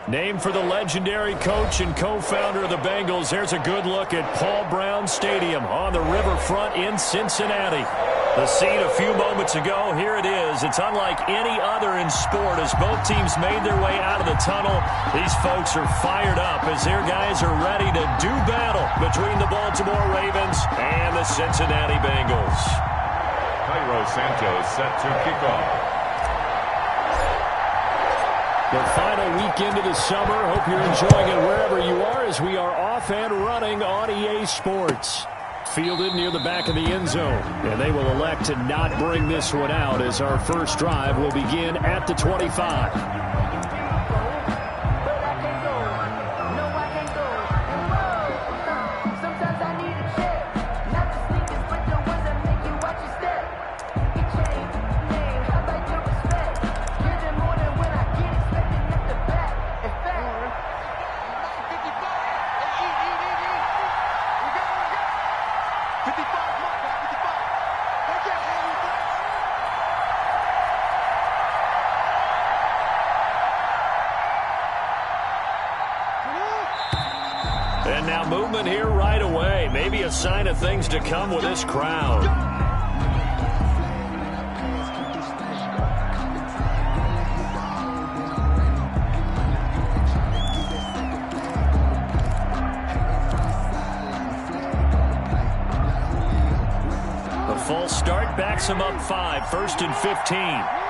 Named for the legendary coach and co-founder of the Bengals, there's a good look at Paul Brown Stadium on the riverfront in Cincinnati. The scene a few moments ago, here it is. It's unlike any other in sport as both teams made their way out of the tunnel. These folks are fired up as their guys are ready to do battle between the Baltimore Ravens and the Cincinnati Bengals. Cairo Santos set to kick off. The final weekend of the summer. Hope you're enjoying it wherever you are as we are off and running on EA Sports. Fielded near the back of the end zone. And they will elect to not bring this one out as our first drive will begin at the 25. And now movement here right away. Maybe a sign of things to come with this crowd. The false start backs him up 5, 1st and 15.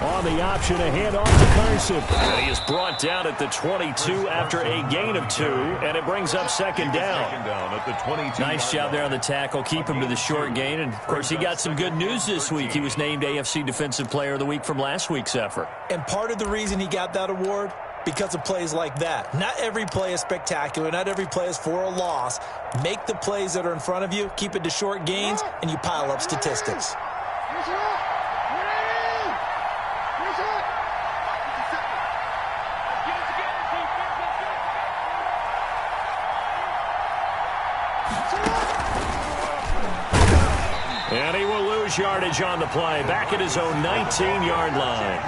On the option, a handoff to Carson. And he is brought down at the 22 after a gain of 2, and it brings up second down. At the 22. Nice job there on the tackle. Keep him to the short gain. And, of course, he got some good news this week. He was named AFC Defensive Player of the Week from last week's effort. And part of the reason he got that award, because of plays like that. Not every play is spectacular. Not every play is for a loss. Make the plays that are in front of you, keep it to short gains, and you pile up statistics. And he will lose yardage on the play. Back at his own 19-yard line.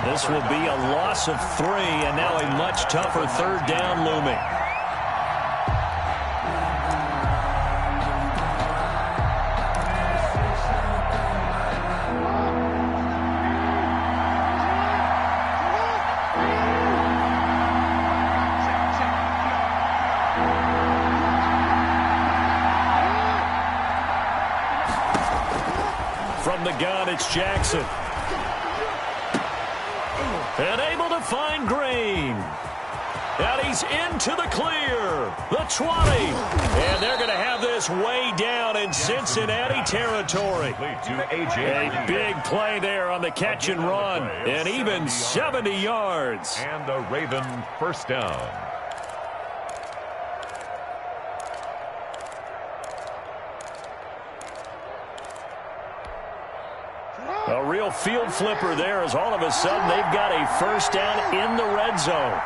This will be a loss of 3, and now a much tougher third down looming. From the gun, it's Jackson. And able to find Green. And he's into the clear. The 20. And they're going to have this way down in Cincinnati territory. A big play there on the catch and run. And even 70 yards. And a Raven first down. A real field flipper there as all of a sudden they've got a first down in the red zone.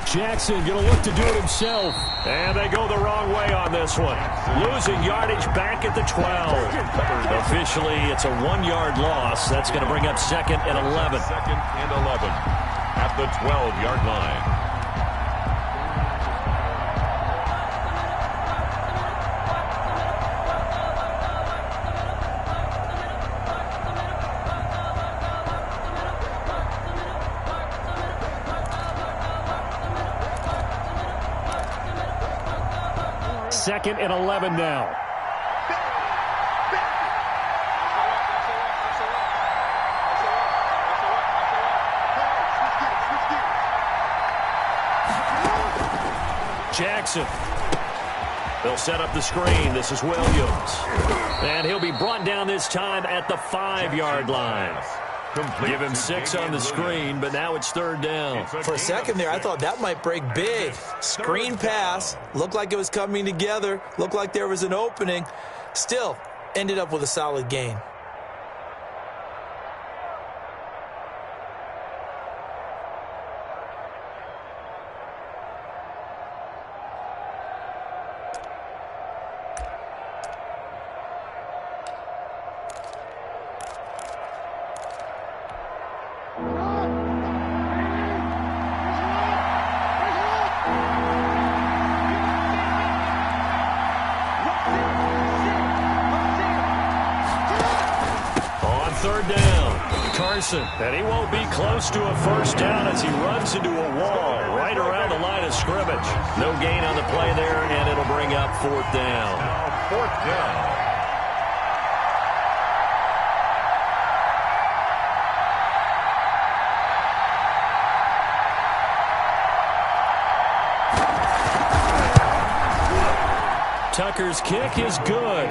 Jackson going to look to do it himself. And they go the wrong way on this one. Losing yardage back at the 12. Officially, it's a 1-yard loss. That's going to bring up 2nd and 11. 2nd and 11 at the 12-yard line. Second and 11 now. Jackson. They'll set up the screen. This is Williams. And he'll be brought down this time at the 5-yard line. Give him 6 on the screen, but now it's third down. For a second there, I thought that might break big. Screen pass. Looked like it was coming together. Looked like there was an opening. Still, ended up with a solid gain. Third down, Carson, and he won't be close to a first down as he runs into a wall right around the line of scrimmage. No gain on the play there, and it'll bring up fourth down. Now fourth down. Tucker's kick is good.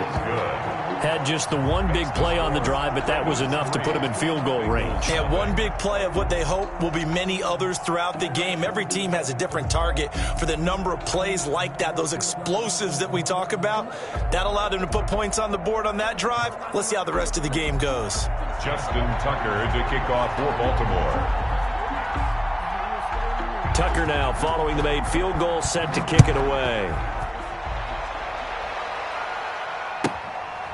Had just the one big play on the drive, but that was enough to put him in field goal range. And one big play of what they hope will be many others throughout the game. Every team has a different target for the number of plays like that, those explosives that we talk about. That allowed them to put points on the board on that drive. Let's see how the rest of the game goes. Justin Tucker to kick off for Baltimore. Tucker now following the made field goal, set to kick it away.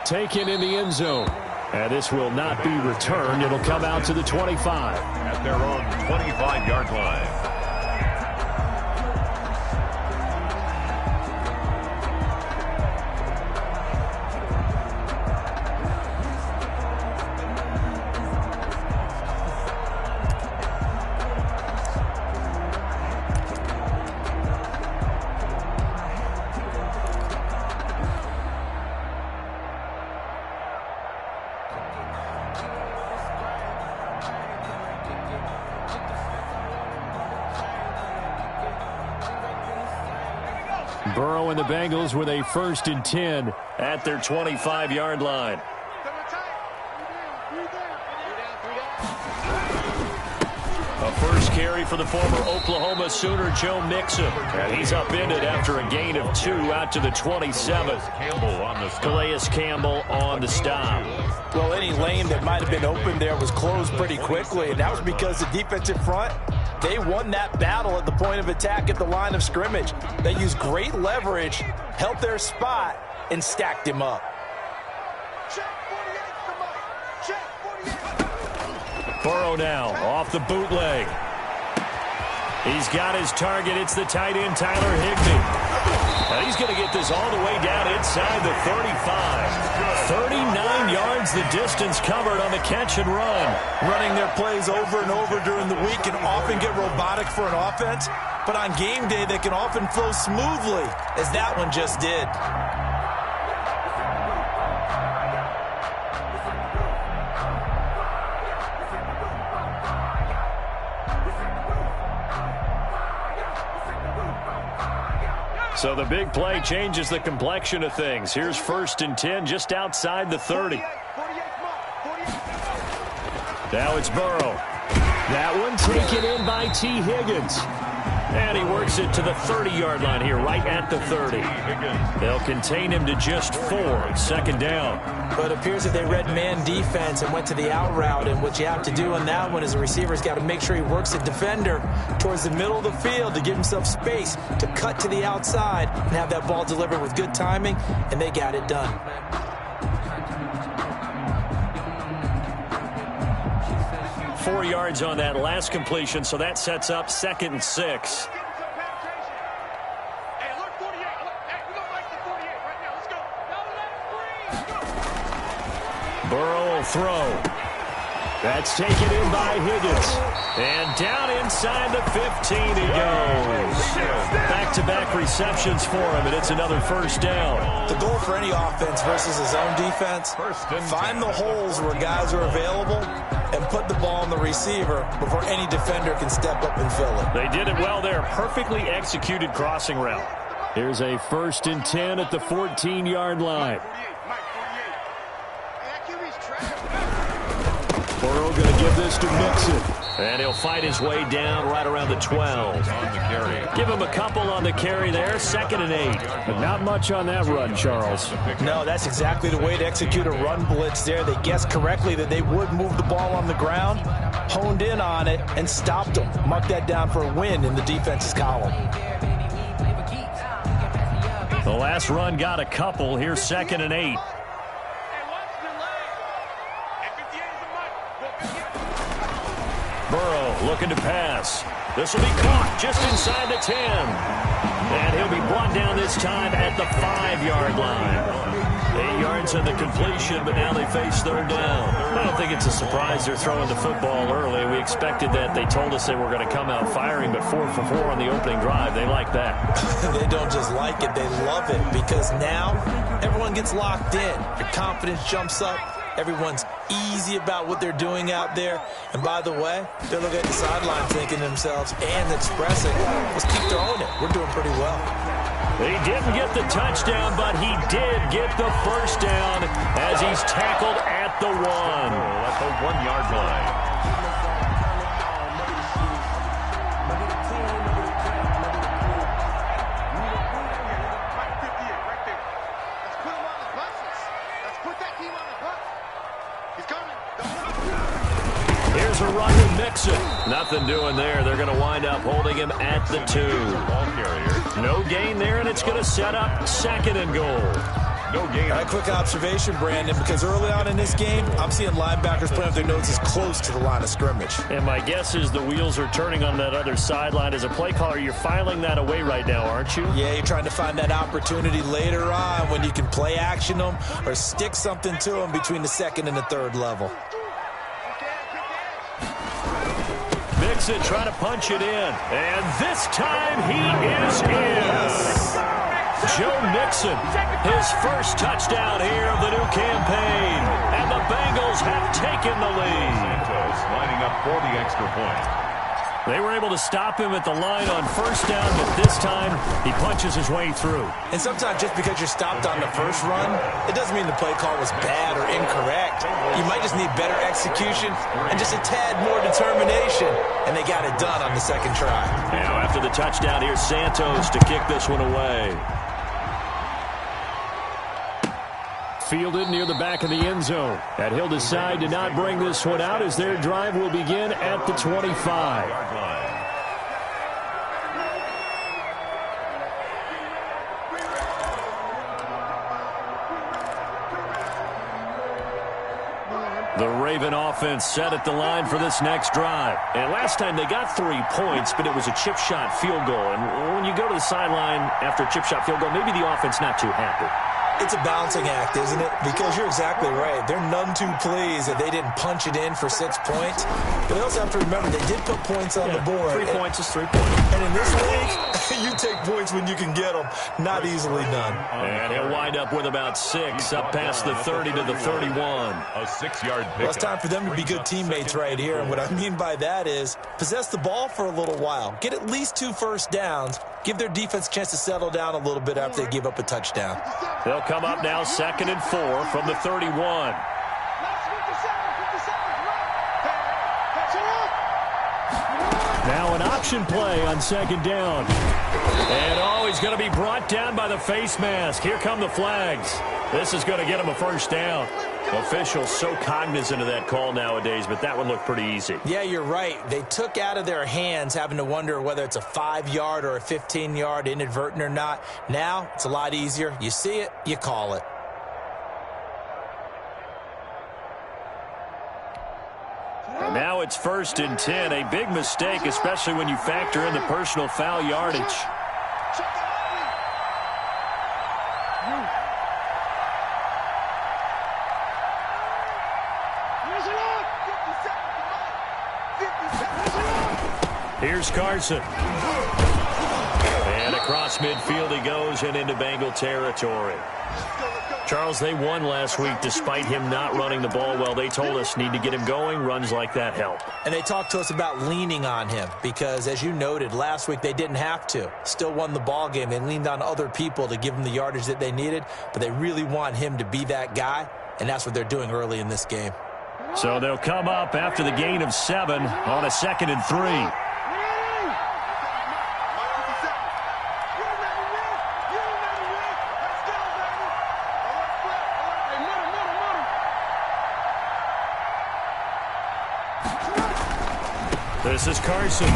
Taken in the end zone. And this will not be returned. It'll come out to the 25. At their own 25-yard line. Burrow and the Bengals with a 1st and 10 at their 25-yard line. A first carry for the former Oklahoma Sooner, Joe Mixon. And he's upended after a gain of 2 out to the 27th. Calais Campbell on the stop. Well, any lane that might have been open there was closed pretty quickly, and that was because the defensive front, they won that battle at the point of attack at the line of scrimmage. They used great leverage, held their spot, and stacked him up. Burrow now off the bootleg. He's got his target. It's the tight end, Tyler Higbee. And he's going to get this all the way down inside the 35. 39 yards the distance covered on the catch and run. Running their plays over and over during the week can often get robotic for an offense, but on game day they can often flow smoothly, as that one just did. So the big play changes the complexion of things. Here's 1st and 10 just outside the 30. Now it's Burrow. That one taken in by T. Higgins. And he works it to the 30-yard line here, right at the 30. They'll contain him to just 4. 2nd down. But it appears that they read man defense and went to the out route. And what you have to do on that one is the receiver's got to make sure he works the defender towards the middle of the field to give himself space to cut to the outside and have that ball delivered with good timing, and they got it done. Four yards on that last completion, so that sets up 2nd and 6. Burrow will throw. That's taken in by Higgins. And down inside the 15 he goes. Back-to-back receptions for him, and it's another 1st down. The goal for any offense versus his own defense, find the holes where guys are available and put the ball on the receiver before any defender can step up and fill it. They did it well there. Perfectly executed crossing route. Here's a 1st and 10 at the 14-yard line. Burrow going to give this to Mixon. And he'll fight his way down right around the 12. On the carry. Give him a couple on the carry there, 2nd and 8. But not much on that run, Charles. No, that's exactly the way to execute a run blitz there. They guessed correctly that they would move the ball on the ground, honed in on it, and stopped them. Mark that down for a win in the defense's column. The last run got a couple. Here's 2nd and 8. Burrow looking to pass. This will be caught just inside the 10. And he'll be brought down this time at the 5-yard line. 8 yards in the completion, but now they face 3rd down. I don't think it's a surprise they're throwing the football early. We expected that. They told us they were going to come out firing, but 4 for 4 on the opening drive. They like that. They don't just like it, they love it, because now everyone gets locked in. Your confidence jumps up. Everyone's easy about what they're doing out there. And by the way, they're looking at the sideline thinking to themselves and expressing, let's keep throwing it. We're doing pretty well. He didn't get the touchdown, but he did get the first down as he's tackled at the 1. At the 1-yard line. Here's a run with Mixon. Nothing doing there. They're going to wind up holding him at the 2. Ball carrier. No gain there, and it's going to set up 2nd and goal. No gain. A quick observation, Brandon, because early on in this game, I'm seeing linebackers putting up their noses close to the line of scrimmage. And my guess is the wheels are turning on that other sideline. As a play caller, you're filing that away right now, aren't you? Yeah, you're trying to find that opportunity later on when you can play action them or stick something to them between the 2nd and the 3rd level. Mixon trying to punch it in. And this time he is in. Joe Mixon, his first touchdown here of the new campaign. And the Bengals have taken the lead. Santos lining up for the extra point. They were able to stop him at the line on 1st down, but this time he punches his way through. And sometimes just because you're stopped on the first run, it doesn't mean the play call was bad or incorrect. You might just need better execution and just a tad more determination, and they got it done on the 2nd try. Now after the touchdown, here's Santos to kick this one away. Fielded near the back of the end zone. And he'll decide to not bring this one out as their drive will begin at the 25. The Raven offense set at the line for this next drive. And last time they got 3 points, but it was a chip shot field goal. And when you go to the sideline after a chip shot field goal, maybe the offense not too happy. It's a balancing act, isn't it? Because you're exactly right. They're none too pleased that they didn't punch it in for 6 points. But they also have to remember they did put points on the board. 3 points is 3 points. And in this league, you take points when you can get them. Not easily done. And he'll wind up with about 6 up past the 30 to the 31. A 6-yard pick. Well, it's time for them to be good teammates right here. And what I mean by that is possess the ball for a little while. Get at least 2 first downs. Give their defense a chance to settle down a little bit after they give up a touchdown. They'll come up now 2nd and 4 from the 31. Now an option play on 2nd down. And he's going to be brought down by the face mask. Here come the flags. This is going to get him a first down. Officials so cognizant of that call nowadays, but that one looked pretty easy. Yeah, you're right. They took out of their hands having to wonder whether it's a 5-yard or a 15-yard inadvertent or not. Now, it's a lot easier. You see it, you call it. And now it's 1st and 10. A big mistake, especially when you factor in the personal foul yardage. Here's Carson. And across midfield he goes and into Bengal territory. Charles, they won last week despite him not running the ball well. They told us need to get him going. Runs like that help. And they talked to us about leaning on him because, as you noted, last week they didn't have to. Still won the ball game. They leaned on other people to give them the yardage that they needed, but they really want him to be that guy, and that's what they're doing early in this game. So they'll come up after the gain of 7 on a 2nd and 3. This is Carson.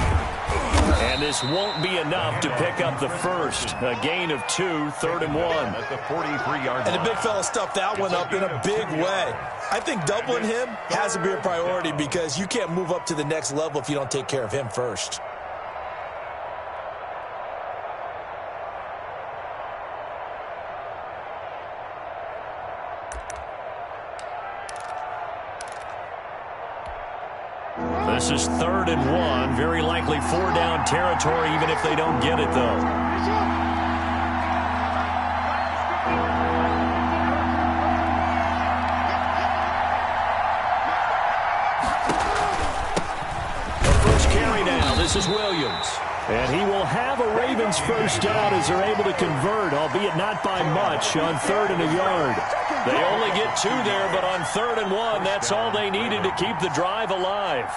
And this won't be enough to pick up the first. A gain of 2, 3rd and 1. At the 43-yard line. And the big fella stuffed that one up in a big way. I think doubling him has to be a priority because you can't move up to the next level if you don't take care of him first. This is 3rd and 1. Very likely 4-down territory, even if they don't get it, though. The first carry now. This is Williams. And he will have a Ravens first down as they're able to convert, albeit not by much, on 3rd and a yard. They only get 2 there, but on 3rd and 1, that's all they needed to keep the drive alive.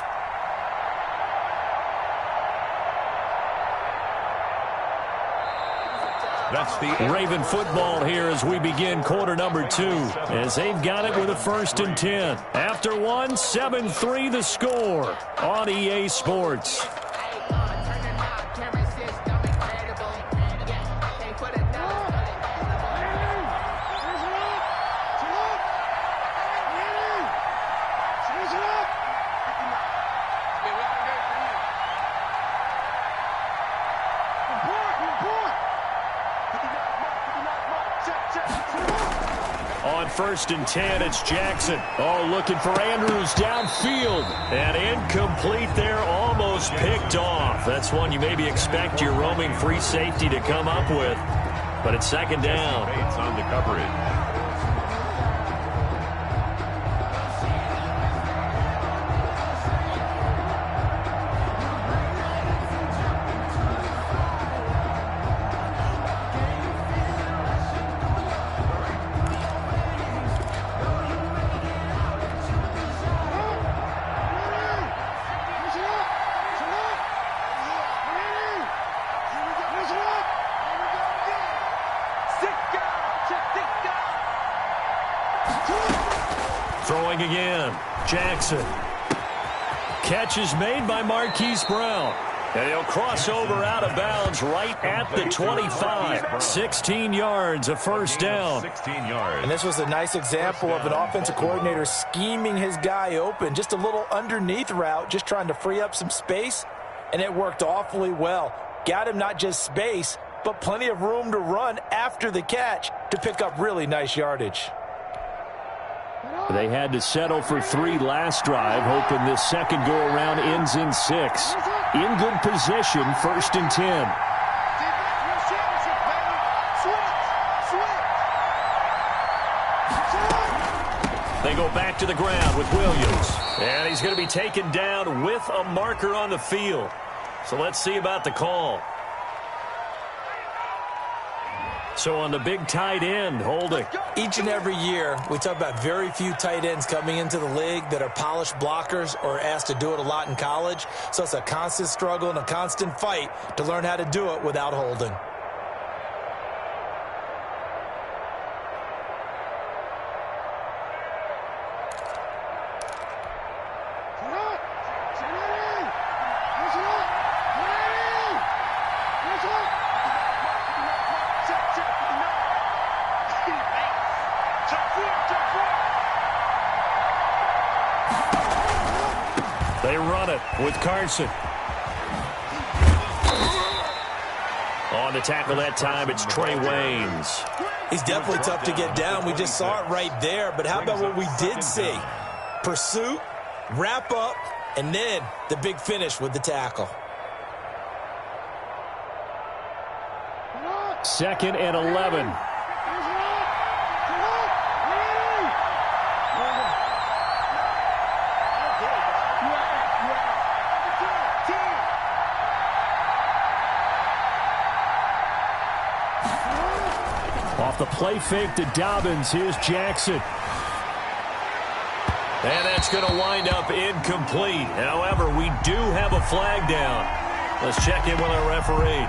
That's the Raven football here as we begin quarter number 2, as they've got it with a 1st and 10. After 1, 7-3 the score on EA Sports. On 1st and 10, it's Jackson. Oh, looking for Andrews downfield. And incomplete there, almost picked off. That's one you maybe expect your roaming free safety to come up with. But it's 2nd down. Bates on the coverage. Throwing again. Jackson. Catch is made by Marquise Brown. And he'll cross over out of bounds right at the 25. 16 yards, a first down. 16 yards. And this was a nice example of an offensive coordinator scheming his guy open. Just a little underneath route, just trying to free up some space. And it worked awfully well. Got him not just space, but plenty of room to run after the catch to pick up really nice yardage. They had to settle for 3 last drive, hoping this second go-around ends in 6. In good position, 1st and 10. They go back to the ground with Williams. And he's going to be taken down with a marker on the field. So let's see about the call. So on the big tight end, holding. Each and every year, we talk about very few tight ends coming into the league that are polished blockers or asked to do it a lot in college. So it's a constant struggle and a constant fight to learn how to do it without holding. They run it with Carson. On the tackle that time, it's Trey Waynes. He's definitely tough to get down. We just saw it right there. But how about what we did see? Pursuit, wrap up, and then the big finish with the tackle. 2nd and 11. Off the play fake to Dobbins, here's Jackson. And that's going to wind up incomplete. However, we do have a flag down. Let's check in with our referee.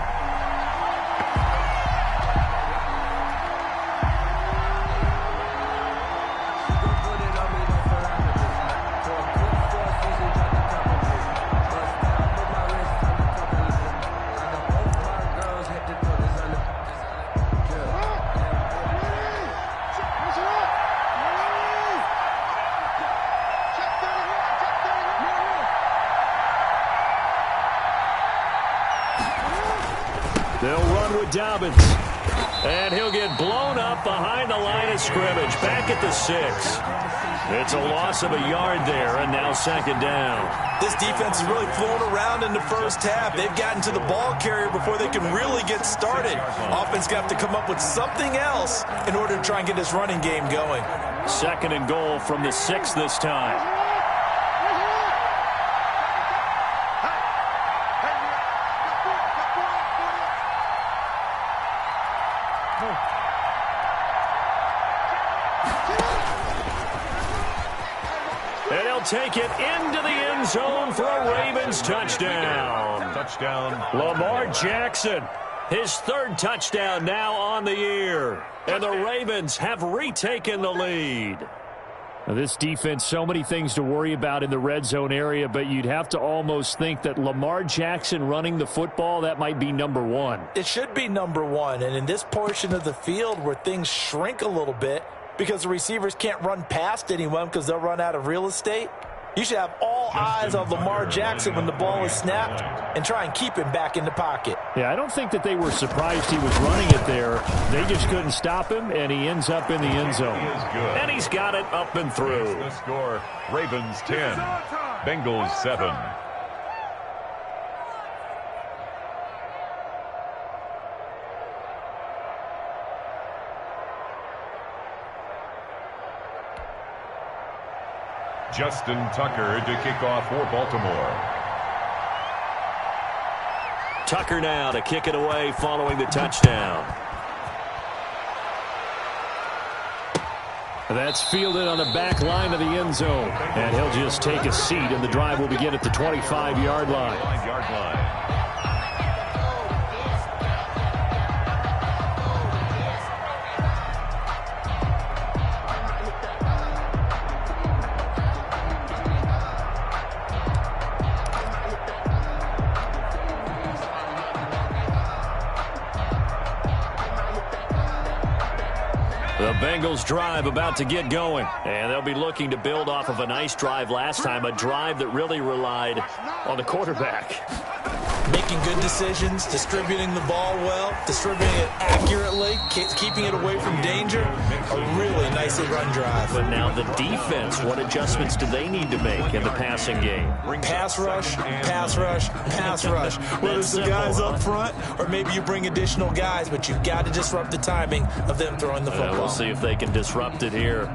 They'll run with Dobbins. And he'll get blown up behind the line of scrimmage. Back at the 6. It's a loss of a yard there, and now second down. This defense is really flown around in the first half. They've gotten to the ball carrier before they can really get started. Offense going to have to come up with something else in order to try and get this running game going. Second and goal from the 6 this time. And he'll take it into the end zone for a Ravens touchdown. Touchdown. Lamar Jackson, his 3rd touchdown now on the year. And the Ravens have retaken the lead. Now, this defense, so many things to worry about in the red zone area, but you'd have to almost think that Lamar Jackson running the football, that might be number 1. It should be number 1, and in this portion of the field where things shrink a little bit because the receivers can't run past anyone because they'll run out of real estate, you should have all eyes on Lamar Jackson when the ball is snapped and try and keep him back in the pocket. Yeah, I don't think that they were surprised he was running it there. They just couldn't stop him, and he ends up in the end zone. He is good. And he's got it up and through. The score, Ravens 10, Bengals 7. Justin Tucker to kick off for Baltimore. Tucker now to kick it away following the touchdown. That's fielded on the back line of the end zone. And he'll just take a seat, and the drive will begin at the 25-yard line. 5-yard line. The Bengals drive about to get going, and they'll be looking to build off of a nice drive last time, a drive that really relied on the quarterback. Making good decisions, distributing the ball well, distributing it accurately, keeping it away from danger. A really nicely run drive. But now the defense, what adjustments do they need to make in the passing game? Pass rush, pass rush, pass rush. Whether it's the guys up front or maybe you bring additional guys, but you've got to disrupt the timing of them throwing the football. We'll see if they can disrupt it here.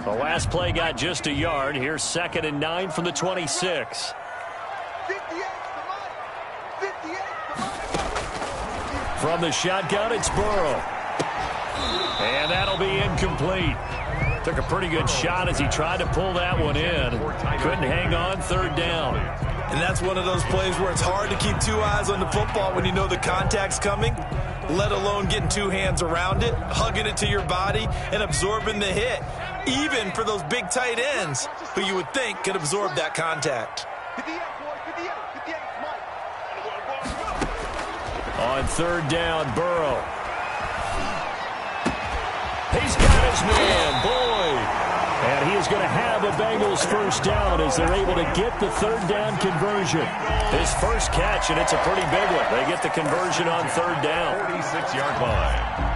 The last play got just a yard. Here's 2nd and 9 from the 26. From the shotgun, it's Burrow. And that'll be incomplete. Took a pretty good shot as he tried to pull that one in. Couldn't hang on, 3rd down. And that's one of those plays where it's hard to keep 2 eyes on the football when you know the contact's coming, let alone getting 2 hands around it, hugging it to your body, and absorbing the hit, even for those big tight ends who you would think could absorb that contact. On 3rd down, Burrow. He's got his man, Boyd. And he is going to have a Bengals 1st down as they're able to get the 3rd down conversion. His first catch, and it's a pretty big one. They get the conversion on 3rd down. 46-yard line.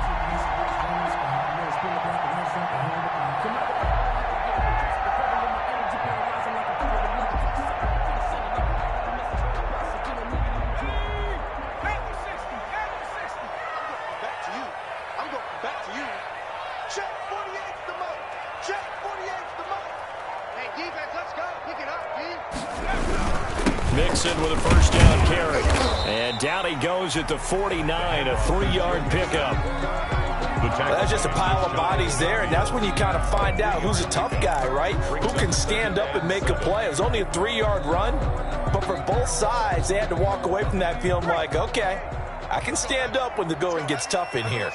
in with a first down carry. And down he goes at the 49, a 3-yard pickup. That's just a pile of bodies there, and that's when you kind of find out who's a tough guy, right? Who can stand up and make a play. It was only a 3-yard run, but for both sides, they had to walk away from that feeling like, okay, I can stand up when the going gets tough in here.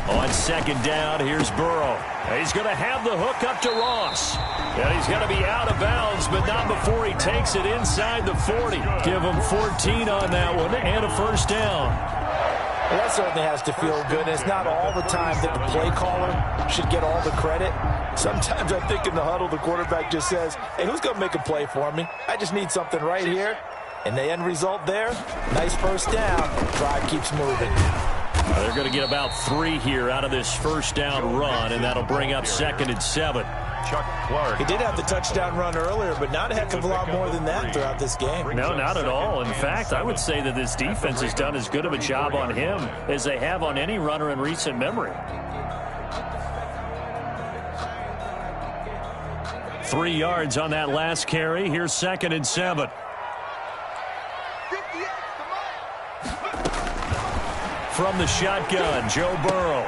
On second down, here's Burrow. He's going to have the hook up to Ross. And he's going to be out of bounds, but not before he takes it inside the 40. Give him 14 on that one and a first down. Well, that certainly has to feel good. And it's not all the time that the play caller should get all the credit. Sometimes I think in the huddle, the quarterback just says, hey, who's going to make a play for me? I just need something right here. And the end result there, nice first down. Drive keeps moving. They're going to get about 3 here out of this first down run, and that'll bring up 2nd and 7. Chuck Clark. He did have the touchdown run earlier, but not a heck of a lot more than that throughout this game. No, not at all. In fact, I would say that this defense has done as good of a job on him as they have on any runner in recent memory. 3 yards on that last carry. Here's 2nd and 7. From the shotgun, Joe Burrow.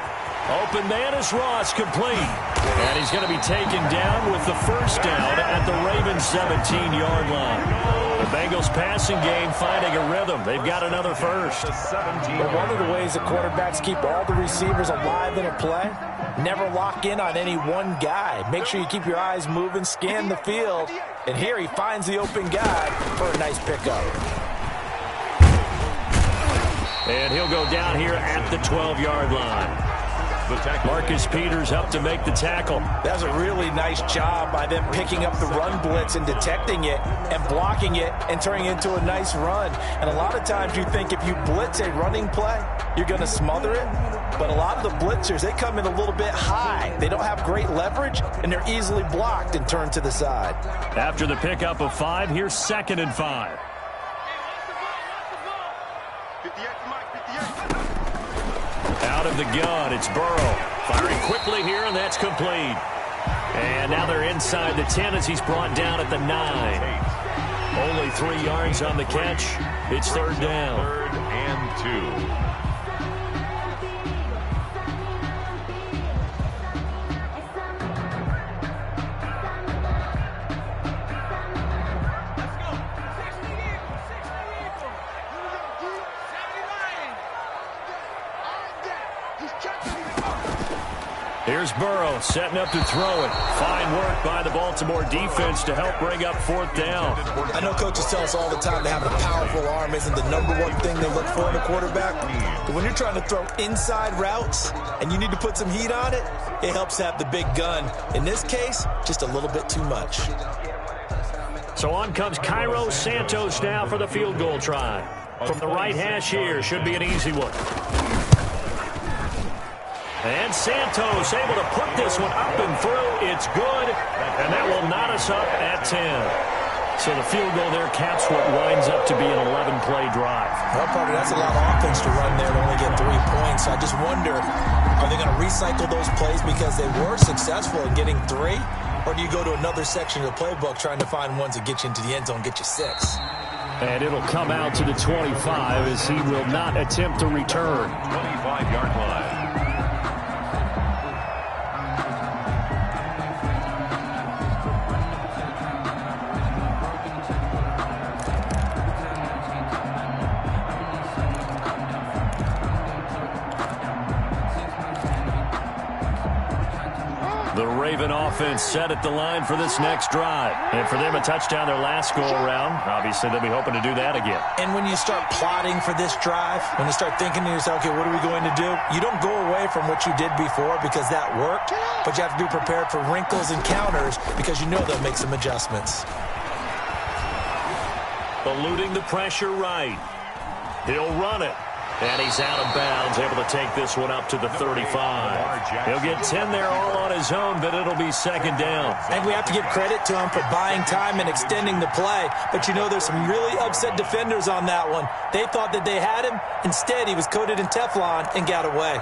Open man is Ross, complete. And he's going to be taken down with the first down at the Ravens' 17-yard line. The Bengals passing game finding a rhythm. They've got another first. But one of the ways the quarterbacks keep all the receivers alive in a play, never lock in on any one guy. Make sure you keep your eyes moving, scan the field. And here he finds the open guy for a nice pickup. And he'll go down here at the 12-yard line. Marcus Peters up to make the tackle. That's a really nice job by them picking up the run blitz and detecting it and blocking it and turning it into a nice run. And a lot of times you think if you blitz a running play, you're going to smother it. But a lot of the blitzers, they come in a little bit high. They don't have great leverage, and they're easily blocked and turned to the side. After the pickup of 5, here's 2nd and 5. Out of the gun, it's Burrow. Firing quickly here, and that's complete. And now they're inside the 10 as he's brought down at the 9. Only 3 yards on the catch. It's 3rd down. 3rd and 2. Here's Burrow setting up to throw it. Fine work by the Baltimore defense to help bring up 4th down. I know coaches tell us all the time that having a powerful arm isn't the #1 thing they look for in a quarterback. But when you're trying to throw inside routes and you need to put some heat on it, it helps have the big gun. In this case, just a little bit too much. So on comes Cairo Santos now for the field goal try. From the right hash here, should be an easy one. And Santos able to put this one up and through. It's good, and that will knot us up at 10. So the field goal there caps what winds up to be an 11-play drive. Well, Parker, that's a lot of offense to run there to only get 3 points. So I just wonder, are they going to recycle those plays because they were successful in getting 3? Or do you go to another section of the playbook trying to find ones that get you into the end zone, get you 6? And it'll come out to the 25 as he will not attempt to return. 25-yard line. The Raven offense set at the line for this next drive. And for them, a touchdown their last go-around. Obviously, they'll be hoping to do that again. And when you start plotting for this drive, when you start thinking to yourself, okay, what are we going to do? You don't go away from what you did before because that worked, but you have to be prepared for wrinkles and counters because you know they'll make some adjustments. Eluding the pressure right. He'll run it. And he's out of bounds, able to take this one up to the 35. He'll get 10 there all on his own, but it'll be 2nd down. And we have to give credit to him for buying time and extending the play. But you know, there's some really upset defenders on that one. They thought that they had him. Instead, he was coated in Teflon and got away.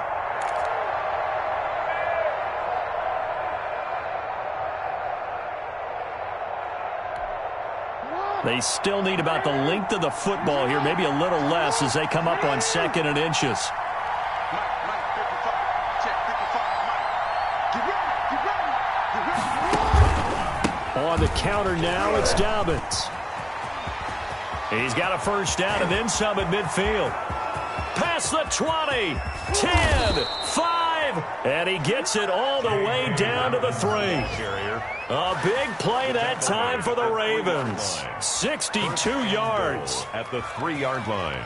They still need about the length of the football here, maybe a little less as they come up on 2nd and inches. On the counter now, it's Dobbins. He's got a first down and then some at midfield. Past the 20, 10, 5, and he gets it all the way down to the 3. A big play that time for the Ravens. 62 yards. At the 3-yard line.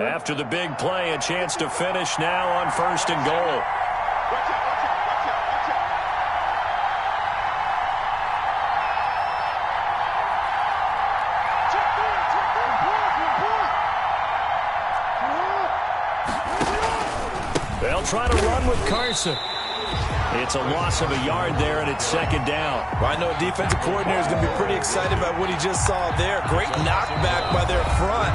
After the big play, a chance to finish now on 1st and goal. They'll try to run with Carson. It's a loss of a yard there, and it's 2nd down. Well, I know a defensive coordinator is going to be pretty excited about what he just saw there. Great knockback by their front.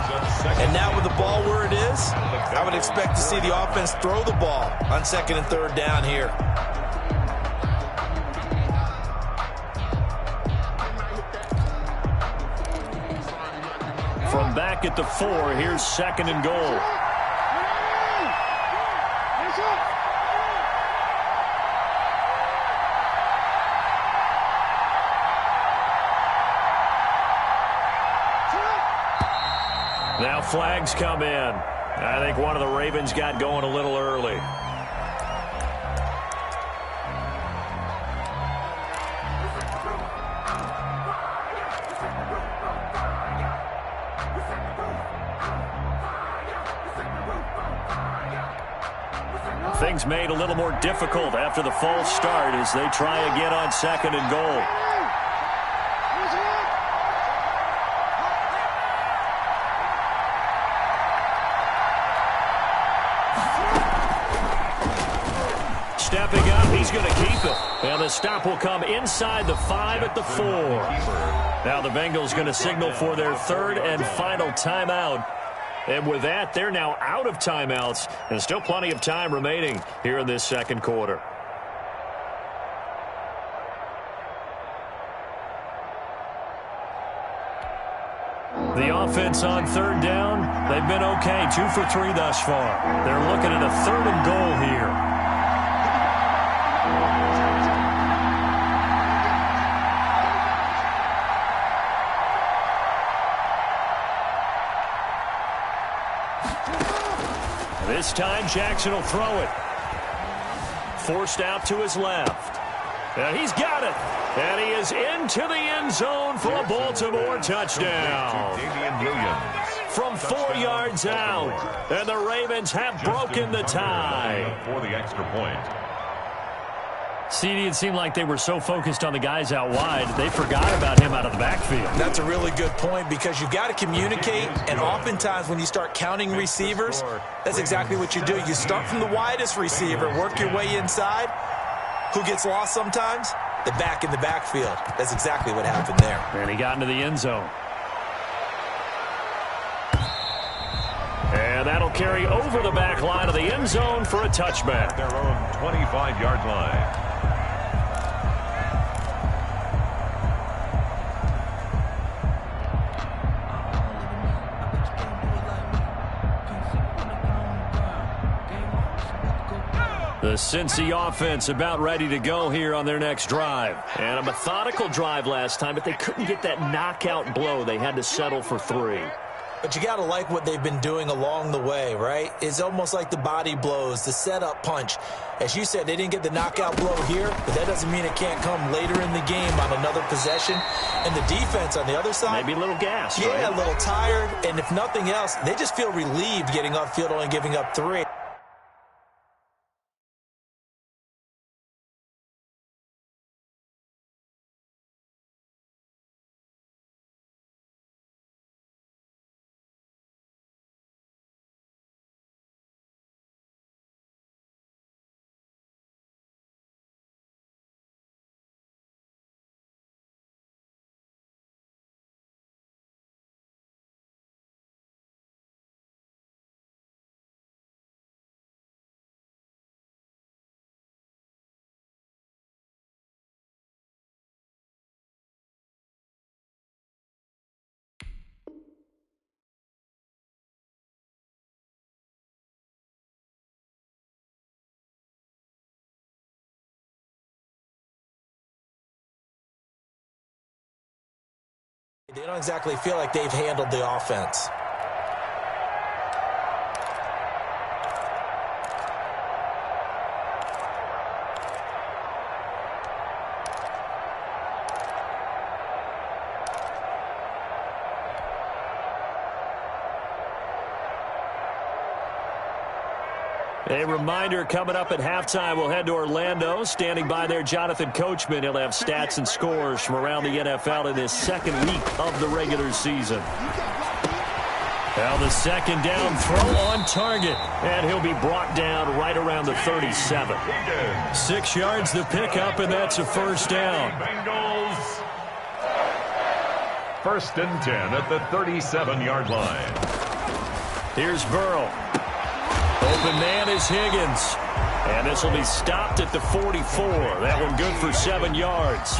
And now with the ball where it is, I would expect to see the offense throw the ball on 2nd and 3rd down here. From back at the 4, here's 2nd and goal. Now flags come in. I think one of the Ravens got going a little early. Things made a little more difficult after the false start as they try again on 2nd and goal. Stepping up, he's going to keep it. And the stop will come inside the 5 at the 4. Now the Bengals going to signal for their 3rd and final timeout. And with that, they're now out of timeouts. And still plenty of time remaining here in this 2nd quarter. The offense on 3rd down, they've been okay. 2 for 3 thus far. They're looking at a 3rd and goal here. This time, Jackson will throw it. Forced out to his left. And he's got it. And he is into the end zone for a Baltimore touchdown. From 4 yards out. And the Ravens have broken the tie. For the extra point. CD, it seemed like they were so focused on the guys out wide, they forgot about him out of the backfield. That's a really good point because you've got to communicate, and oftentimes when you start counting receivers, that's exactly what you do. You start from the widest receiver, work your way inside. Who gets lost sometimes? The back in the backfield. That's exactly what happened there. And he got into the end zone. And that'll carry over the back line of the end zone for a touchback. Their own 25-yard line. The Cincy offense about ready to go here on their next drive. And a methodical drive last time, but they couldn't get that knockout blow. They had to settle for 3. But you got to like what they've been doing along the way, right? It's almost like the body blows, the setup punch. As you said, they didn't get the knockout blow here, but that doesn't mean it can't come later in the game on another possession. And the defense on the other side, maybe a little gassed, yeah, right? A little tired. And if nothing else, they just feel relieved getting upfield, only giving up 3. They don't exactly feel like they've handled the offense. A reminder, coming up at halftime, we'll head to Orlando. Standing by there, Jonathan Coachman. He'll have stats and scores from around the NFL in this second week of the regular season. Now the second down throw on target, and he'll be brought down right around the 37. 6 yards the pickup, and that's a first down. Bengals. 1st and 10 at the 37-yard line. Here's Burrow. Open man is Higgins. And this will be stopped at the 44. That one good for 7 yards.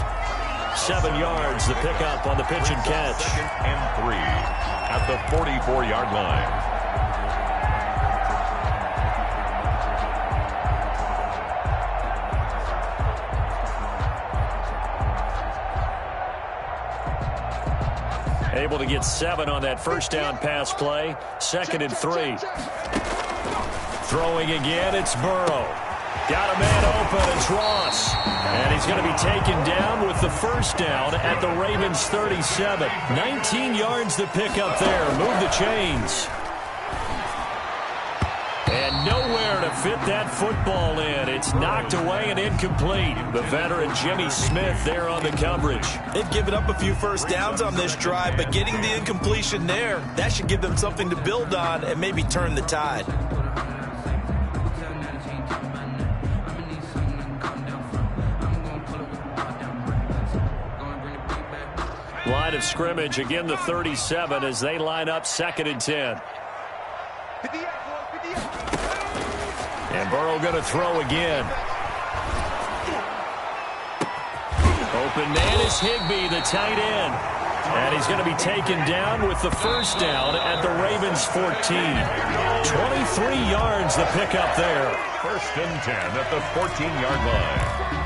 7 yards, the pickup on the pitch and catch. 2nd and 3 at the 44-yard line. Able to get 7 on that first down pass play. 2nd and 3. Throwing again, it's Burrow. Got a man open, it's Ross. And he's going to be taken down with the first down at the Ravens 37. 19 yards to pick up there. Move the chains. And nowhere to fit that football in. It's knocked away and incomplete. The veteran Jimmy Smith there on the coverage. They've given up a few first downs on this drive, but getting the incompletion there, that should give them something to build on and maybe turn the tide. Line of scrimmage, again the 37 as they line up 2nd and 10. And Burrow going to throw again. Open man is Higbee, the tight end. And he's going to be taken down with the first down at the Ravens 14. 23 yards the pickup there. 1st and 10 at the 14-yard line.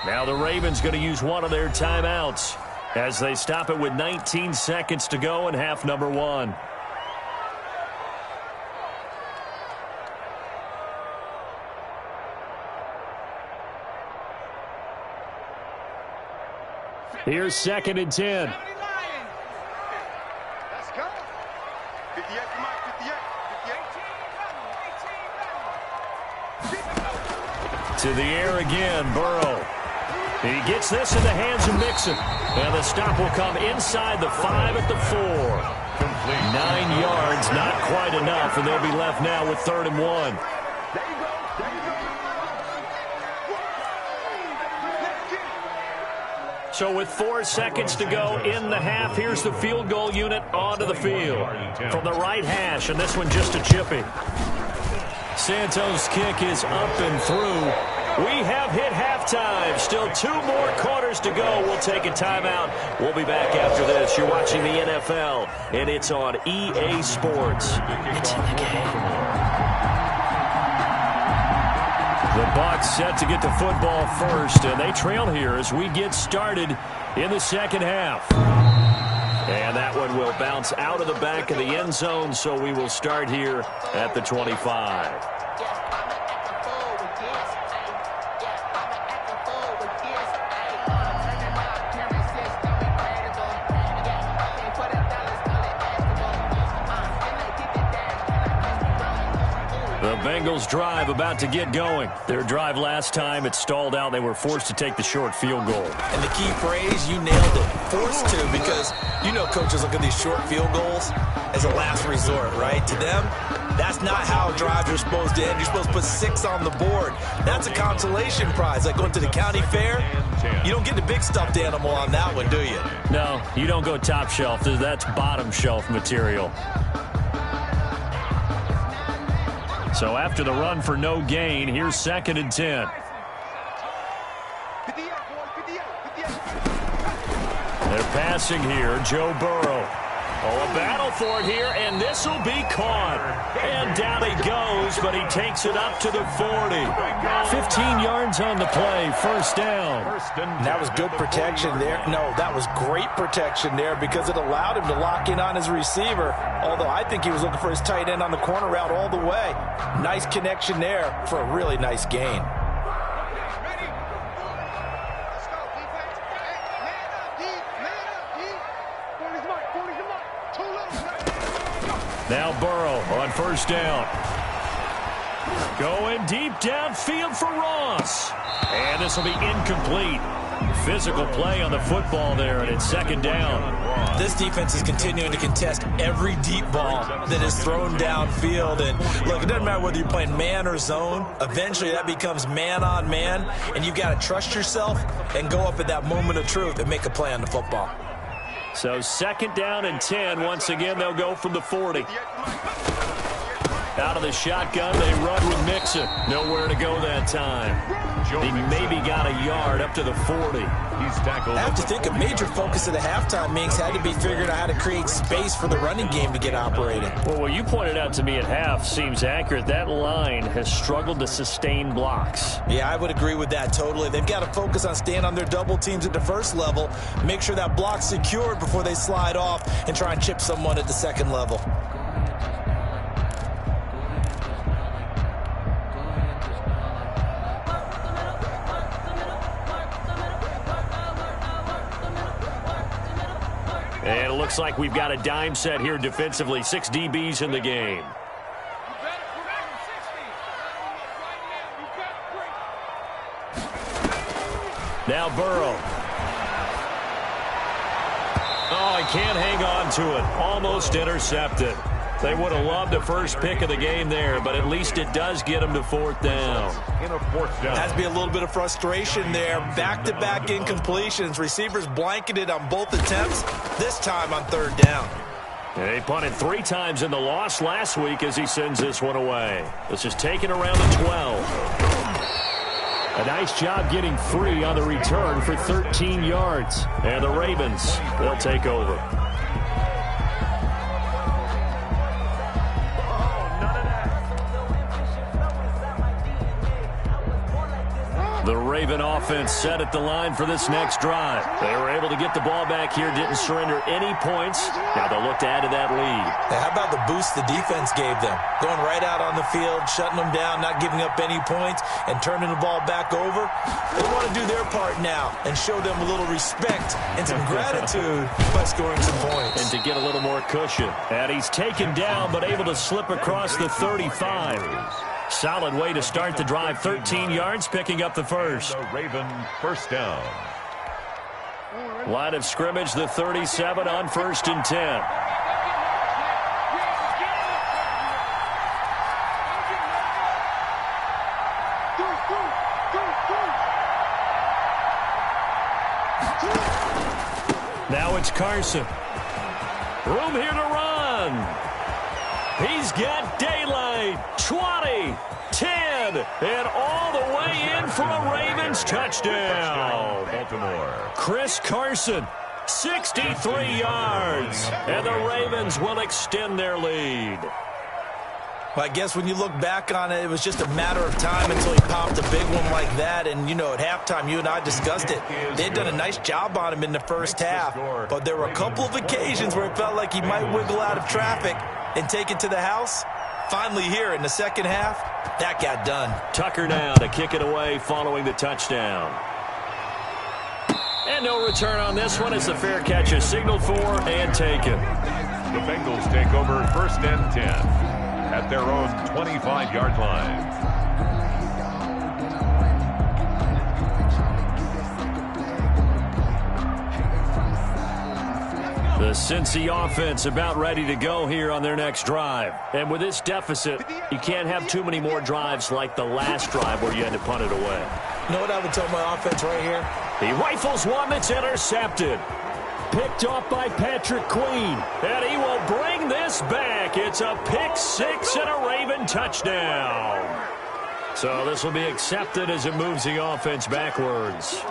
Now the Ravens going to use one of their timeouts as they stop it with 19 seconds to go in half number 1. Here's 2nd and 10. Let's go. 58, come on, 58. To the air again, Burrow. He gets this in the hands of Mixon. And the stop will come inside the 5 at the 4. Complete. 9 yards, not quite enough, and they'll be left now with 3rd and 1. So with 4 seconds to go in the half, here's the field goal unit onto the field. From the right hash, and this one just a chippy. Santos' kick is up and through. We have hit halftime. Still 2 more quarters to go. We'll take a timeout. We'll be back after this. You're watching the NFL, and it's on EA Sports. It's in the game. The Bucs set to get the football first, and they trail here as we get started in the second half. And that one will bounce out of the back of the end zone, so we will start here at the 25. The Bengals drive about to get going. Their drive last time, it stalled out. They were forced to take the short field goal. And the key phrase, you nailed it, forced to, because you know coaches look at these short field goals as a last resort, right? To them, that's not how drives are supposed to end. You're supposed to put 6 on the board. That's a consolation prize, like going to the county fair. You don't get the big stuffed animal on that one, do you? No, you don't go top shelf. That's bottom shelf material. So after the run for no gain, here's 2nd and 10. They're passing here. Joe Burrow. Oh, a battle for it here, and this will be caught. And down he goes, but he takes it up to the 40. 15 yards on the play, first down. That was good protection there. No, that was great protection there because it allowed him to lock in on his receiver, although I think he was looking for his tight end on the corner route all the way. Nice connection there for a really nice gain. Now Burrow on first down. Going deep downfield for Ross. And this will be incomplete. Physical play on the football there, and it's second down. This defense is continuing to contest every deep ball that is thrown downfield. And look, it doesn't matter whether you're playing man or zone. Eventually that becomes man on man, and you've got to trust yourself and go up at that moment of truth and make a play on the football. So second down and 10. Once again, they'll go from the 40. Out of the shotgun, they run with Mixon. Nowhere to go that time. He maybe got a yard up to the 40. He's tackled. I have to think a major focus of the halftime meetings had to be figuring out how to create space for the running game to get operating. Well, what you pointed out to me at half seems accurate. That line has struggled to sustain blocks. Yeah, I would agree with that totally. They've got to focus on staying on their double teams at the first level, make sure that block's secured before they slide off and try and chip someone at the second level. And it looks like we've got a dime set here defensively. 6 DBs in the game. Now Burrow. Oh, he can't hang on to it. Almost intercepted. They would have loved a first pick of the game there, but at least it does get them to fourth down. Has to be a little bit of frustration there. Back-to-back incompletions. Receivers blanketed on both attempts, this time on third down. He punted 3 times in the loss last week as he sends this one away. This is taken around the 12. A nice job getting free on the return for 13 yards. And the Ravens, they'll take over. The Raven offense set at the line for this next drive. They were able to get the ball back here, didn't surrender any points. Now they'll look to add to that lead. Now, how about the boost the defense gave them? Going right out on the field, shutting them down, not giving up any points, and turning the ball back over. They want to do their part now and show them a little respect and some gratitude by scoring some points. And to get a little more cushion. And he's taken down but able to slip across the 35. Solid way to start the drive. 13 yards, picking up the first. The Raven first down. Line of scrimmage, the 37 on first and 10. Now it's Carson. Room here to run. He's got daylight. 20, 10, and all the way in for a Ravens touchdown. Baltimore. Chris Carson, 63 yards, and the Ravens will extend their lead. Well, I guess when you look back on it, it was just a matter of time until he popped a big one like that. And, you know, at halftime, you and I discussed it. They had done a nice job on him in the first half. But there were a couple of occasions where it felt like he might wiggle out of traffic and take it to the house. Finally here in the second half, that got done. Tucker now to kick it away following the touchdown. And no return on this one as the fair catch is signaled for and taken. The Bengals take over first and 10 at their own 25-yard line. The Cincy offense about ready to go here on their next drive. And with this deficit, you can't have too many more drives like the last drive where you had to punt it away. You know what I would tell my offense right here? He rifles one that's intercepted. Picked off by Patrick Queen. And he will bring this back. It's a pick six and a Raven touchdown. So this will be accepted as it moves the offense backwards.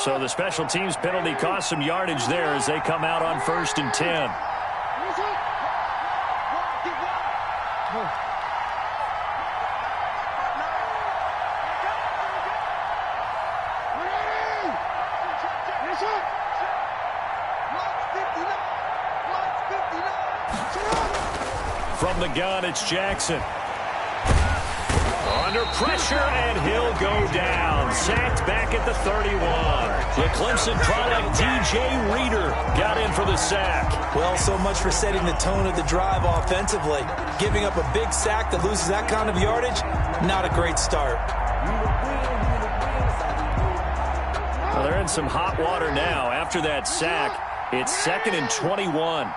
So the special teams penalty cost some yardage there as they come out on 1st and 10. From the gun, it's Jackson. Under pressure, and he'll go down. Sacked back at the 31. The Clemson product, DJ Reader, got in for the sack. Well, so much for setting the tone of the drive offensively. Giving up a big sack that loses that kind of yardage, not a great start. Well, they're in some hot water now. After that sack, it's 2nd and 21.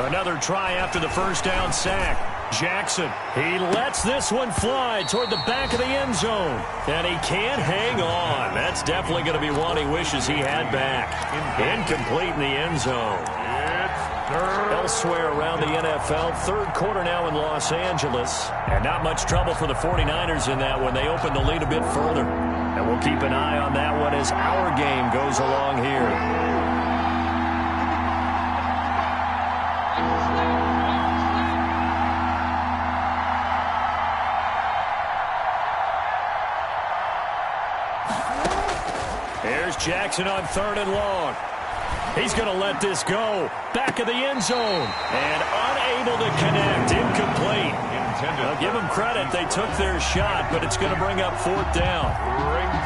Another try after the first down sack. Jackson, he lets this one fly toward the back of the end zone. And he can't hang on. That's definitely going to be one he wishes he had back. Incomplete in the end zone. Elsewhere around the NFL, 3rd quarter now in Los Angeles. And not much trouble for the 49ers in that one. They opened the lead a bit further. And we'll keep an eye on that one as our game goes along here. Here's Jackson on 3rd and long. He's going to let this go. Back of the end zone. And unable to connect. Incomplete. I'll give them credit. They took their shot, but it's going to bring up 4th down.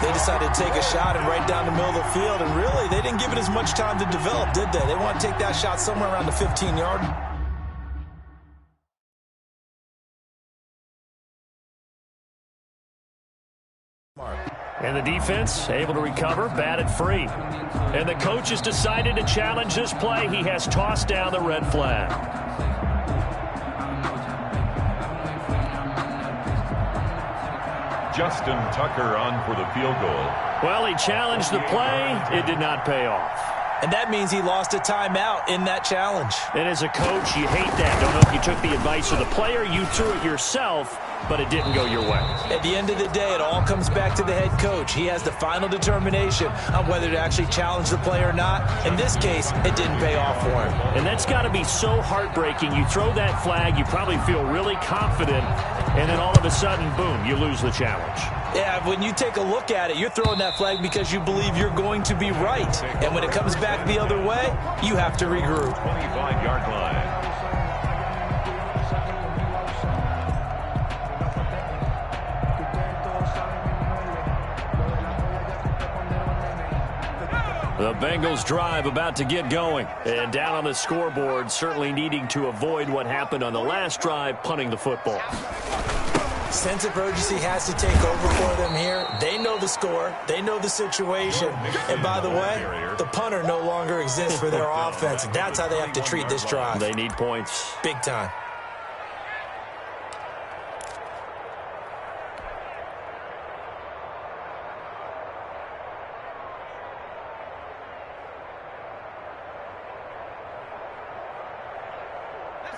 They decided to take a shot and right down the middle of the field, and really, they didn't give it as much time to develop, did they? They want to take that shot somewhere around the 15-yard. And the defense able to recover, batted free. And the coach has decided to challenge this play. He has tossed down the red flag. Justin Tucker on for the field goal. Well, he challenged the play. It did not pay off. And that means he lost a timeout in that challenge. And as a coach, you hate that. Don't know if you took the advice of the player. You threw it yourself, but it didn't go your way. At the end of the day, it all comes back to the head coach. He has the final determination on whether to actually challenge the play or not. In this case, it didn't pay off for him. And that's got to be so heartbreaking. You throw that flag, you probably feel really confident, and then all of a sudden, boom, you lose the challenge. Yeah, when you take a look at it, you're throwing that flag because you believe you're going to be right. And when it comes back the other way, you have to regroup. 25-yard line. The Bengals drive about to get going. And down on the scoreboard, certainly needing to avoid what happened on the last drive, punting the football. Sense of urgency has to take over for them here. They know the score. They know the situation. And by the way, the punter no longer exists for their offense. That's how they have to treat this drive. They need points. Big time.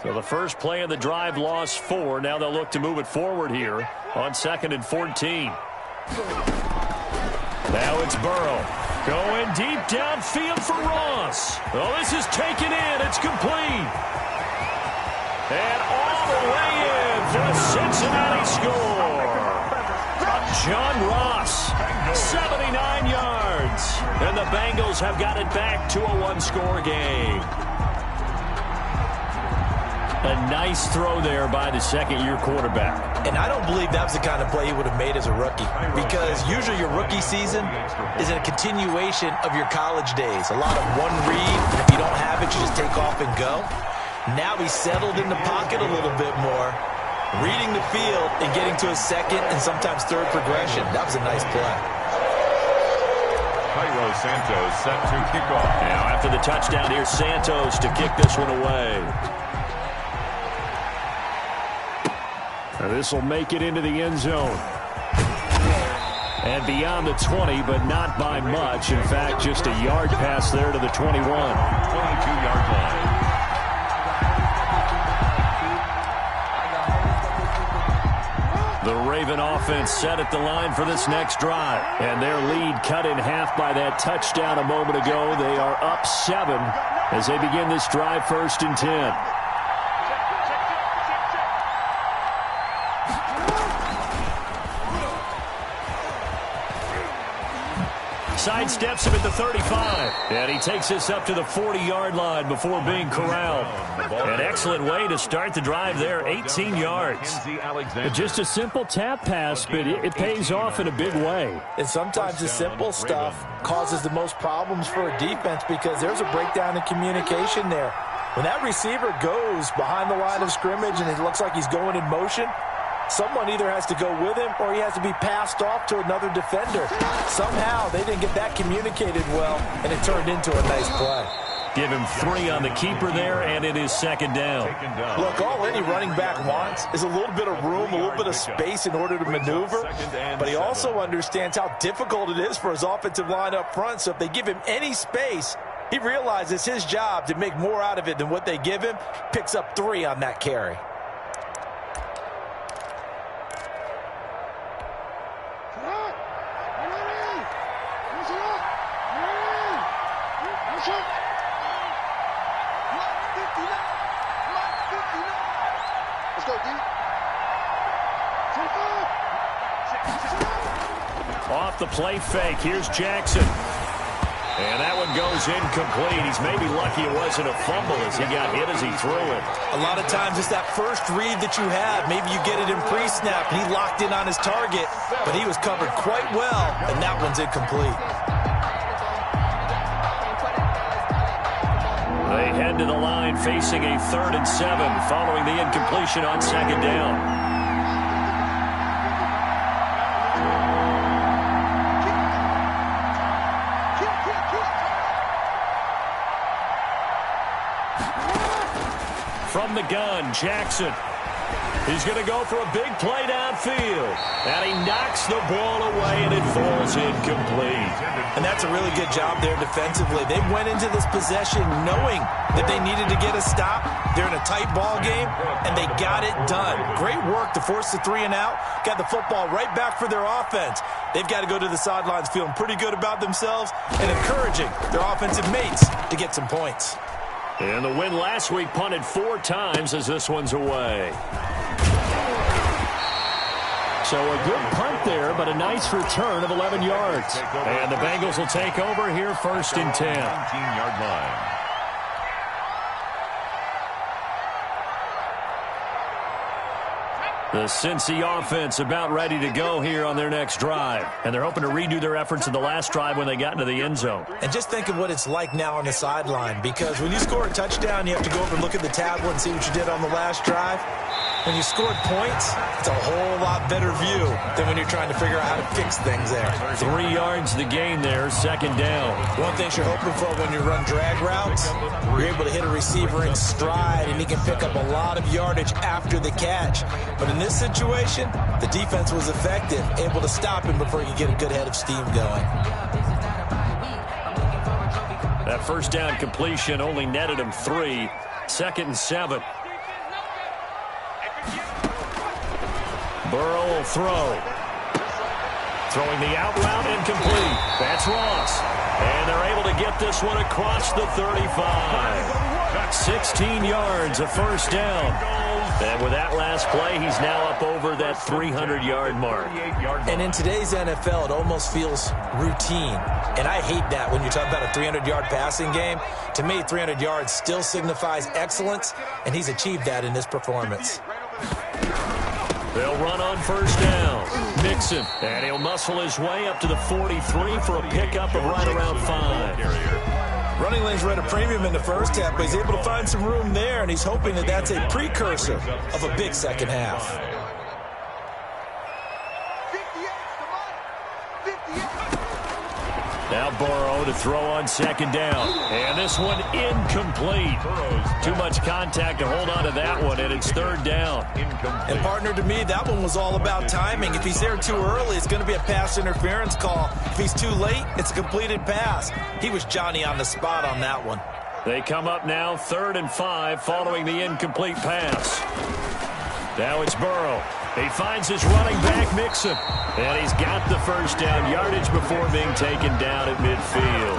So the first play of the drive lost 4. Now they'll look to move it forward here on 2nd and 14. Now it's Burrow. Going deep downfield for Ross. Oh, this is taken in. It's complete. And all the way in for a Cincinnati score. John Ross, 79 yards. And the Bengals have got it back to a one-score game. A nice throw there by the second-year quarterback. And I don't believe that was the kind of play he would have made as a rookie, because usually your rookie season is a continuation of your college days. A lot of one read, and if you don't have it, you just take off and go. Now he's settled in the pocket a little bit more, reading the field and getting to a second and sometimes third progression. That was a nice play. Cairo Santos set to kick off. Now after the touchdown, here's Santos to kick this one away. This will make it into the end zone. And beyond the 20, but not by much. In fact, just a yard pass there to the 21. 22-yard line. The Raven offense set at the line for this next drive. And their lead cut in half by that touchdown a moment ago. They are up 7 as they begin this drive, 1st and 10. Sidesteps him at the 35. And he takes this up to the 40-yard line before being corralled. An excellent way to start the drive there, 18 yards. Just a simple tap pass, but it pays off in a big way. And sometimes the simple stuff causes the most problems for a defense because there's a breakdown in communication there. When that receiver goes behind the line of scrimmage and it looks like he's going in motion, someone either has to go with him or he has to be passed off to another defender. Somehow they didn't get that communicated well, and it turned into a nice play. Give him 3 on the keeper there, and it is 2nd down. Look, all any running back wants is a little bit of room, a little bit of space in order to maneuver. But he also understands how difficult it is for his offensive line up front. So if they give him any space, he realizes his job to make more out of it than what they give him. Picks up 3 on that carry. Off the play fake, here's Jackson. And that one goes incomplete. He's maybe lucky it wasn't a fumble as he got hit as he threw it. A lot of times it's that first read that you have. Maybe you get it in pre-snap, and he locked in on his target, but he was covered quite well, and that one's incomplete. They head to the line facing a 3rd and 7 following the incompletion on 2nd down. From the gun, Jackson. He's going to go for a big play downfield. And he knocks the ball away, and it falls incomplete. And that's a really good job there defensively. They went into this possession knowing that they needed to get a stop. They're in a tight ball game, and they got it done. Great work to force the 3 and out. Got the football right back for their offense. They've got to go to the sidelines feeling pretty good about themselves and encouraging their offensive mates to get some points. And the win last week punted 4 times as this one's away. So a good punt there, but a nice return of 11 yards. And the Bengals will take over here, 1st and 10. 19-yard line. The Cincy offense about ready to go here on their next drive. And they're hoping to redo their efforts in the last drive when they got into the end zone. And just think of what it's like now on the sideline, because when you score a touchdown, you have to go over and look at the tablet and see what you did on the last drive. When you scored points, it's a whole lot better view than when you're trying to figure out how to fix things there. 3 yards the gain there, 2nd down. One thing you're hoping for when you run drag routes, you're able to hit a receiver in stride, and he can pick up a lot of yardage after the catch. But in this situation, the defense was effective, able to stop him before you get a good head of steam going. That 1st down completion only netted him 3. 2nd and 7. Burrow will throw. Throwing the out route incomplete. That's Ross. And they're able to get this one across the 35. 16 yards, a 1st down. And with that last play, he's now up over that 300-yard mark. And in today's NFL, it almost feels routine. And I hate that when you talk about a 300-yard passing game. To me, 300 yards still signifies excellence, and he's achieved that in this performance. They'll run on 1st down. Mixon, and he'll muscle his way up to the 43 for a pickup of right around 5. Running lanes were at a premium in the first half, but he's able to find some room there, and he's hoping that that's a precursor of a big second half. Now Burrow to throw on 2nd down. And this one incomplete. Too much contact to hold on to that one, and it's third down. Incomplete. And partner, to me, that one was all about timing. If he's there too early, it's going to be a pass interference call. If he's too late, it's a completed pass. He was Johnny on the spot on that one. They come up now 3rd and 5 following the incomplete pass. Now it's Burrow. He finds his running back, Mixon. And he's got the first down yardage before being taken down at midfield.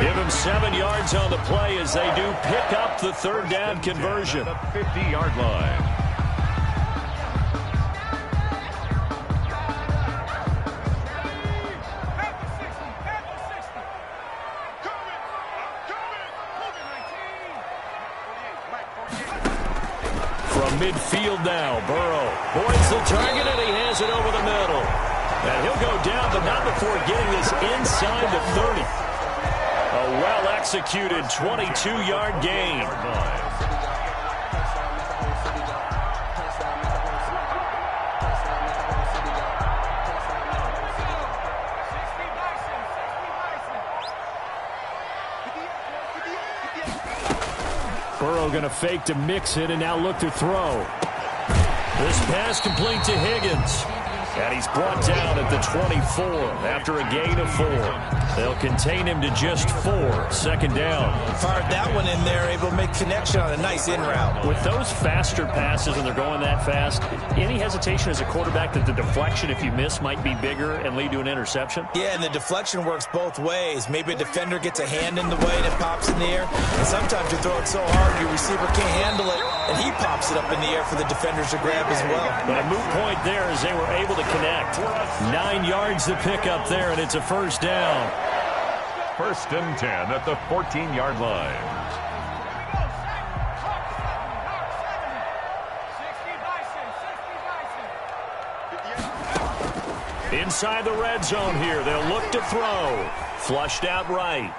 Give him 7 yards on the play as they do pick up the third down conversion. 50-yard line. Midfield now, Burrow points the target, and he has it over the middle. And he'll go down, but not before getting this inside the 30. A well-executed 22-yard gain. Burrow going to fake to mix it and now look to throw. This pass complete to Higgins. And he's brought down at the 24 after a gain of 4. They'll contain him to just 4. Second down. Fired that one in there, able to make connection on a nice in route. With those faster passes and they're going that fast, any hesitation as a quarterback that the deflection, if you miss, might be bigger and lead to an interception? Yeah, and the deflection works both ways. Maybe a defender gets a hand in the way and it pops in the air. And sometimes you throw it so hard your receiver can't handle it, and he pops it up in the air for the defenders to grab as well. But a moot point there as they were able to connect. 9 yards to pick up there, and it's a first down. 1st and 10 at the 14-yard line. Inside the red zone here. They'll look to throw. Flushed out right.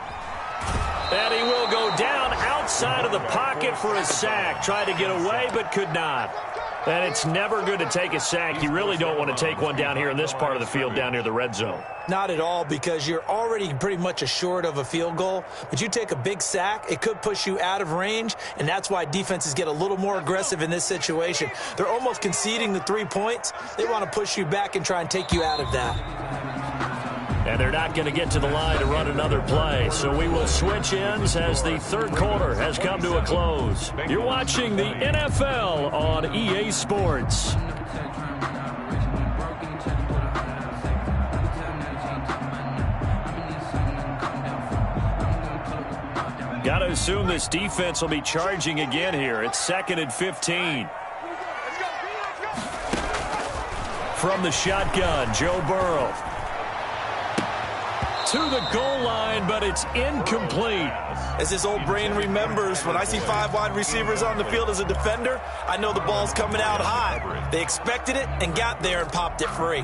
And he will go down outside of the pocket for a sack. Tried to get away, but could not. And it's never good to take a sack. You really don't want to take one down here in this part of the field down near the red zone. Not at all, because you're already pretty much assured of a field goal. But you take a big sack, it could push you out of range, and that's why defenses get a little more aggressive in this situation. They're almost conceding the 3 points. They want to push you back and try and take you out of that. And they're not going to get to the line to run another play. So we will switch ends as the third quarter has come to a close. You're watching the NFL on EA Sports. Got to assume this defense will be charging again here. It's 2nd and 15. From the shotgun, Joe Burrow. To the goal line, but it's incomplete. As his old brain remembers, when I see 5 wide receivers on the field as a defender, I know the ball's coming out high. They expected it and got there and popped it free.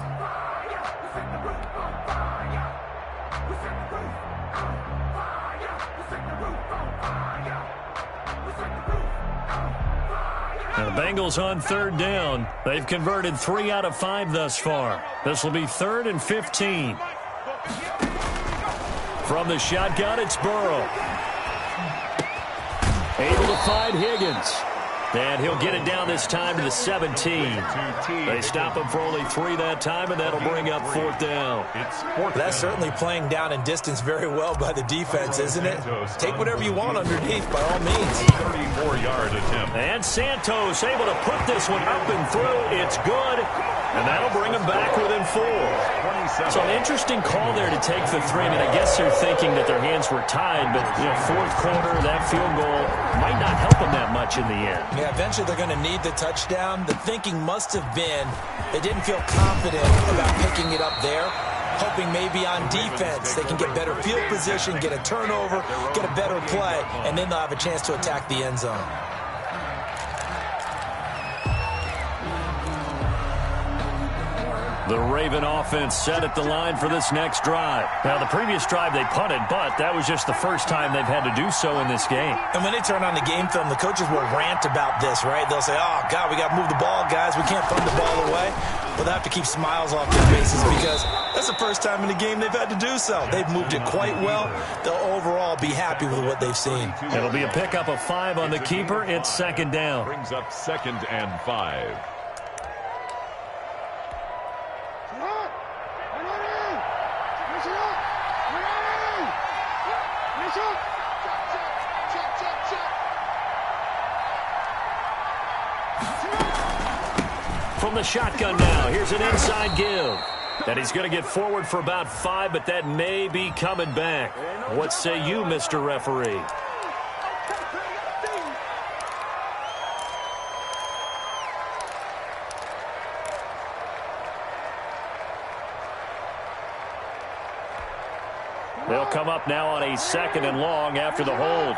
Now the Bengals on 3rd down. They've converted 3 out of 5 thus far. This will be 3rd and 15. From the shotgun, it's Burrow. Able to find Higgins. And he'll get it down this time to the 17. They stop him for only 3 that time, and that'll bring up 4th down. That's certainly playing down and distance very well by the defense, isn't it? Take whatever you want underneath, by all means. 34-yard attempt. And Santos able to put this one up and through. It's good. And that'll bring him back within 4. So an interesting call there to take the 3. I mean, I guess they're thinking that their hands were tied, but, you know, 4th quarter, that field goal might not help them that much in the end. Yeah, eventually they're going to need the touchdown. The thinking must have been they didn't feel confident about picking it up there, hoping maybe on defense they can get better field position, get a turnover, get a better play, and then they'll have a chance to attack the end zone. The Raven offense set at the line for this next drive. Now, the previous drive they punted, but that was just the first time they've had to do so in this game. And when they turn on the game film, the coaches will rant about this, right? They'll say, oh, God, we got to move the ball, guys. We can't punt the ball away. But they have to keep smiles off their faces because that's the first time in the game they've had to do so. They've moved it quite well. They'll overall be happy with what they've seen. It'll be a pickup of 5 on the keeper. It's second down. Brings up 2nd and 5. From the shotgun now, here's an inside give. And he's going to get forward for about 5, but that may be coming back. What say you, Mr. Referee? They'll come up now on a 2nd and long after the hold.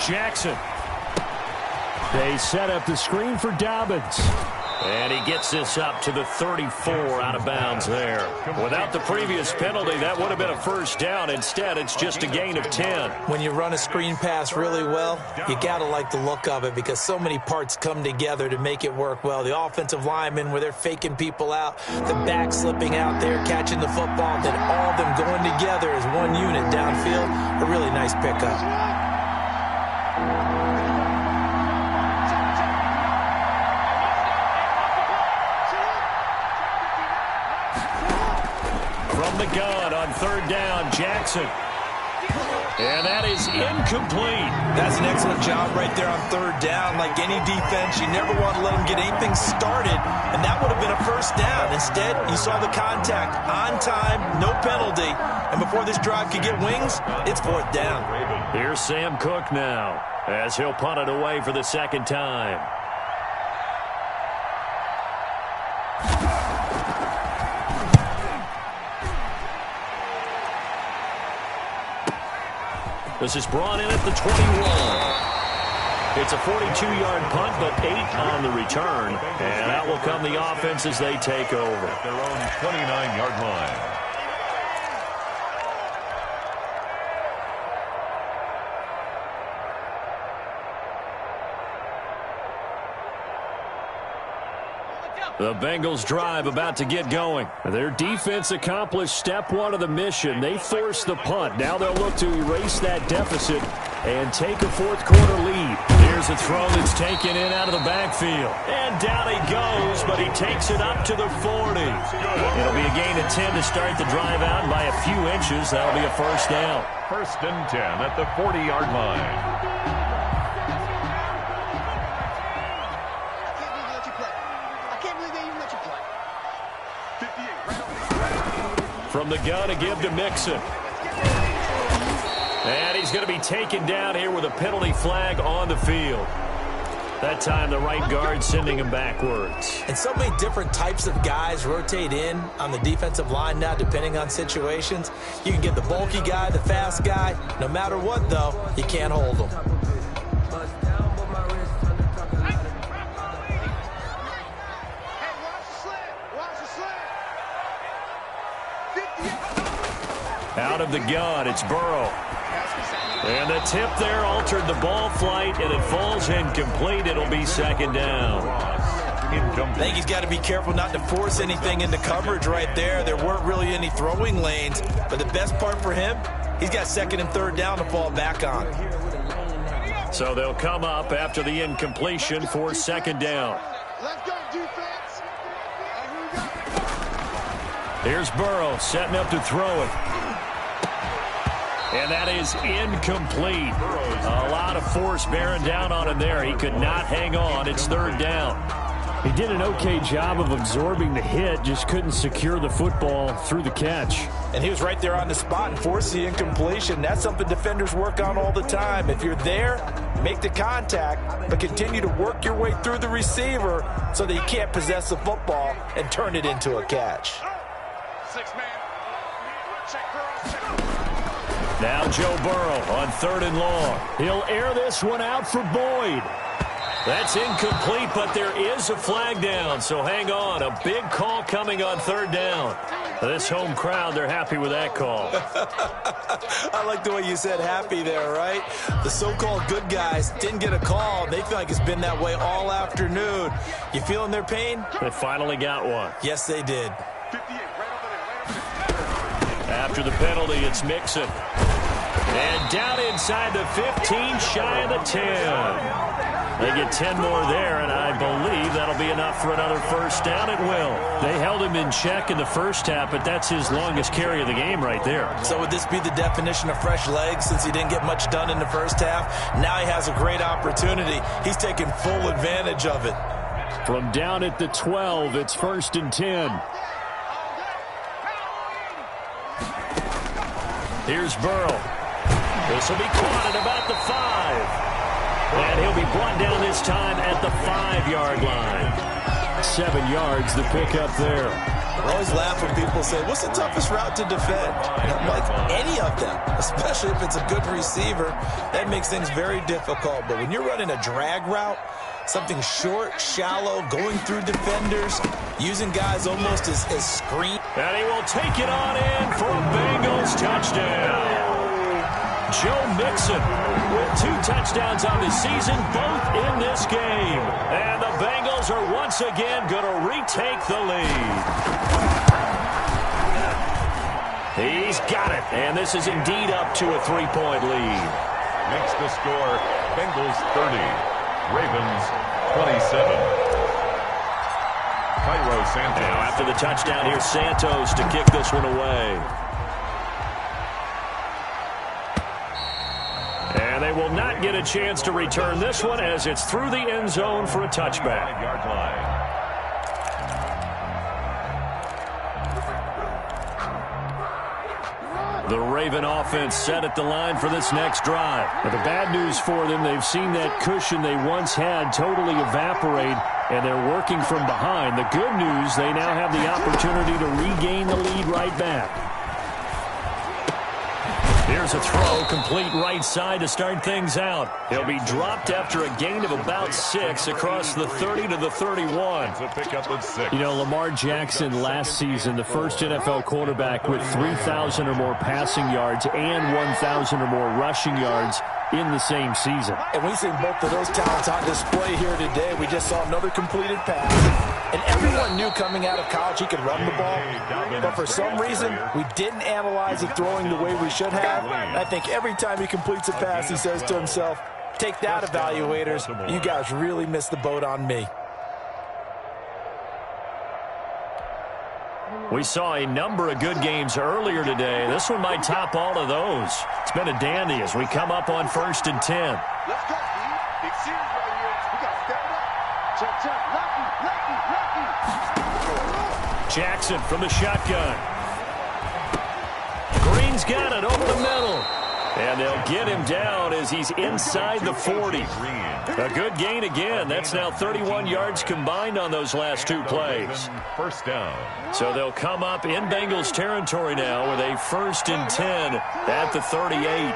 Jackson. They set up the screen for Dobbins. And he gets this up to the 34 out of bounds there. Without the previous penalty, that would have been a first down. Instead, it's just a gain of 10. When you run a screen pass really well, you got to like the look of it because so many parts come together to make it work well. The offensive linemen, where they're faking people out, the back slipping out there, catching the football, then all of them going together as one unit downfield. A really nice pickup. From the gun on 3rd down, Jackson. And that is incomplete. That's an excellent job right there on 3rd down. Like any defense, you never want to let them get anything started, and that would have been a first down. Instead, you saw the contact on time, no penalty, and before this drive could get wings, it's 4th down. Here's Sam Cook now as he'll punt it away for the 2nd time. This is brought in at the 21. It's a 42-yard punt, but 8 on the return. And out will come the offense as they take over. At their own 29-yard line. The Bengals drive about to get going. Their defense accomplished step 1 of the mission. They forced the punt. Now they'll look to erase that deficit and take a 4th quarter lead. Here's a throw that's taken in out of the backfield. And down he goes, but he takes it up to the 40. It'll be a gain of 10 to start the drive out, and by a few inches, that'll be a first down. 1st and 10 at the 40-yard line. From the gun, a give to Mixon. And he's going to be taken down here with a penalty flag on the field. That time, the right guard sending him backwards. And so many different types of guys rotate in on the defensive line now, depending on situations. You can get the bulky guy, the fast guy. No matter what, though, you can't hold them. Out of the gun, it's Burrow. And the tip there altered the ball flight, and it falls incomplete. It'll be 2nd down. I think he's got to be careful not to force anything into coverage right there. There weren't really any throwing lanes, but the best part for him, he's got 2nd and 3rd down to fall back on. So they'll come up after the incompletion for 2nd down. Let's go, defense. Here's Burrow setting up to throw it. And that is incomplete. A lot of force bearing down on him there. He could not hang on. It's 3rd down. He did an okay job of absorbing the hit, just couldn't secure the football through the catch. And he was right there on the spot and forced the incompletion. That's something defenders work on all the time. If you're there, make the contact, but continue to work your way through the receiver so that you can't possess the football and turn it into a catch. Now Joe Burrow on 3rd and long. He'll air this one out for Boyd. That's incomplete, but there is a flag down, so hang on. A big call coming on 3rd down. This home crowd, they're happy with that call. I like the way you said happy there, right? The so-called good guys didn't get a call. They feel like it's been that way all afternoon. You feeling their pain? They finally got one. Yes, they did. After the penalty, it's Mixon. And down inside the 15, shy of the 10. They get 10 more there, and I believe that'll be enough for another first down. It will. They held him in check in the first half, but that's his longest carry of the game right there. So would this be the definition of fresh legs since he didn't get much done in the first half? Now he has a great opportunity. He's taking full advantage of it. From down at the 12, it's 1st and 10. Here's Burrow. This will be caught at about the 5. And he'll be brought down this time at the 5-yard line. 7 yards, the pickup there. I always laugh when people say, what's the toughest route to defend? And I'm like, any of them, especially if it's a good receiver. That makes things very difficult. But when you're running a drag route, something short, shallow, going through defenders, using guys almost as screen. And he will take it on in for a Bengals touchdown. Joe Mixon with 2 touchdowns on the season, both in this game. And the Bengals are once again going to retake the lead. He's got it, and this is indeed up to a 3-point lead. Makes the score Bengals 30, Ravens 27. Cairo Santos. Now after the touchdown, here's Santos to kick this one away. And they will not get a chance to return this one as it's through the end zone for a touchback. 5-yard line. The Raven offense set at the line for this next drive. But the bad news for them, they've seen that cushion they once had totally evaporate, and they're working from behind. The good news, they now have the opportunity to regain the lead right back. Here's a throw, complete right side to start things out. He'll be dropped after a gain of about 6 across the 30 to the 31. You know, Lamar Jackson last season, the first NFL quarterback with 3,000 or more passing yards and 1,000 or more rushing yards in the same season. And we've seen both of those talents on display here today. We just saw another completed pass. And everyone knew coming out of college he could run the ball. But for some reason, we didn't analyze it throwing the way we should have. I think every time he completes a pass, he says to himself, take that, evaluators. You guys really missed the boat on me. We saw a number of good games earlier today. This one might top all of those. It's been a dandy as we come up on 1st and 10. Let's go, Steve. Big series right here. We got to step it up. Check, check. Lucky. Jackson from the shotgun. Green's got it over the middle. And they'll get him down as he's inside the 40. A good gain again. That's now 31 yards combined on those last 2 plays. First down. So they'll come up in Bengals territory now with a 1st and 10 at the 38.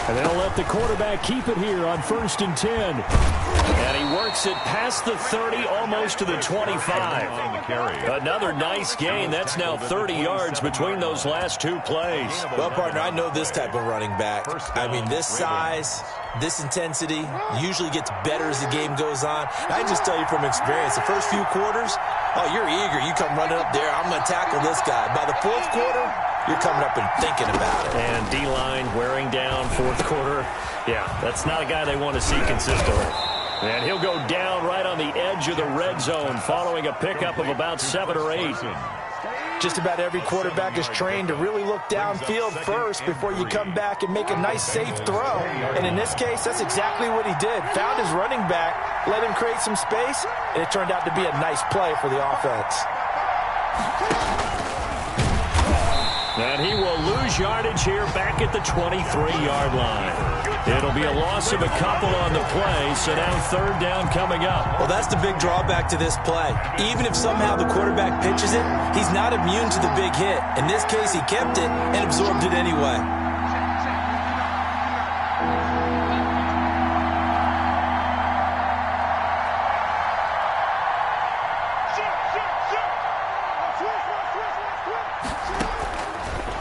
And they'll let the quarterback keep it here on 1st and 10. And he works it past the 30, almost to the 25. Another nice gain. That's now 30 yards between those last 2 plays. Well, partner, I know this type of running back. I mean, this size, this intensity usually gets better as the game goes on. I just tell you from experience, the first few quarters, oh, you're eager. You come running up there, I'm going to tackle this guy. By the 4th quarter, you're coming up and thinking about it. And D-line wearing down 4th quarter. Yeah, that's not a guy they want to see consistently. And he'll go down right on the edge of the red zone following a pickup of about 7 or 8. Just about every quarterback is trained to really look downfield first before you come back and make a nice, safe throw. And in this case, that's exactly what he did. Found his running back, let him create some space, and it turned out to be a nice play for the offense. And he will lose yardage here back at the 23-yard line. It'll be a loss of a couple on the play, so now third down coming up. Well, that's the big drawback to this play. Even if somehow the quarterback pitches it, he's not immune to the big hit. In this case, he kept it and absorbed it anyway.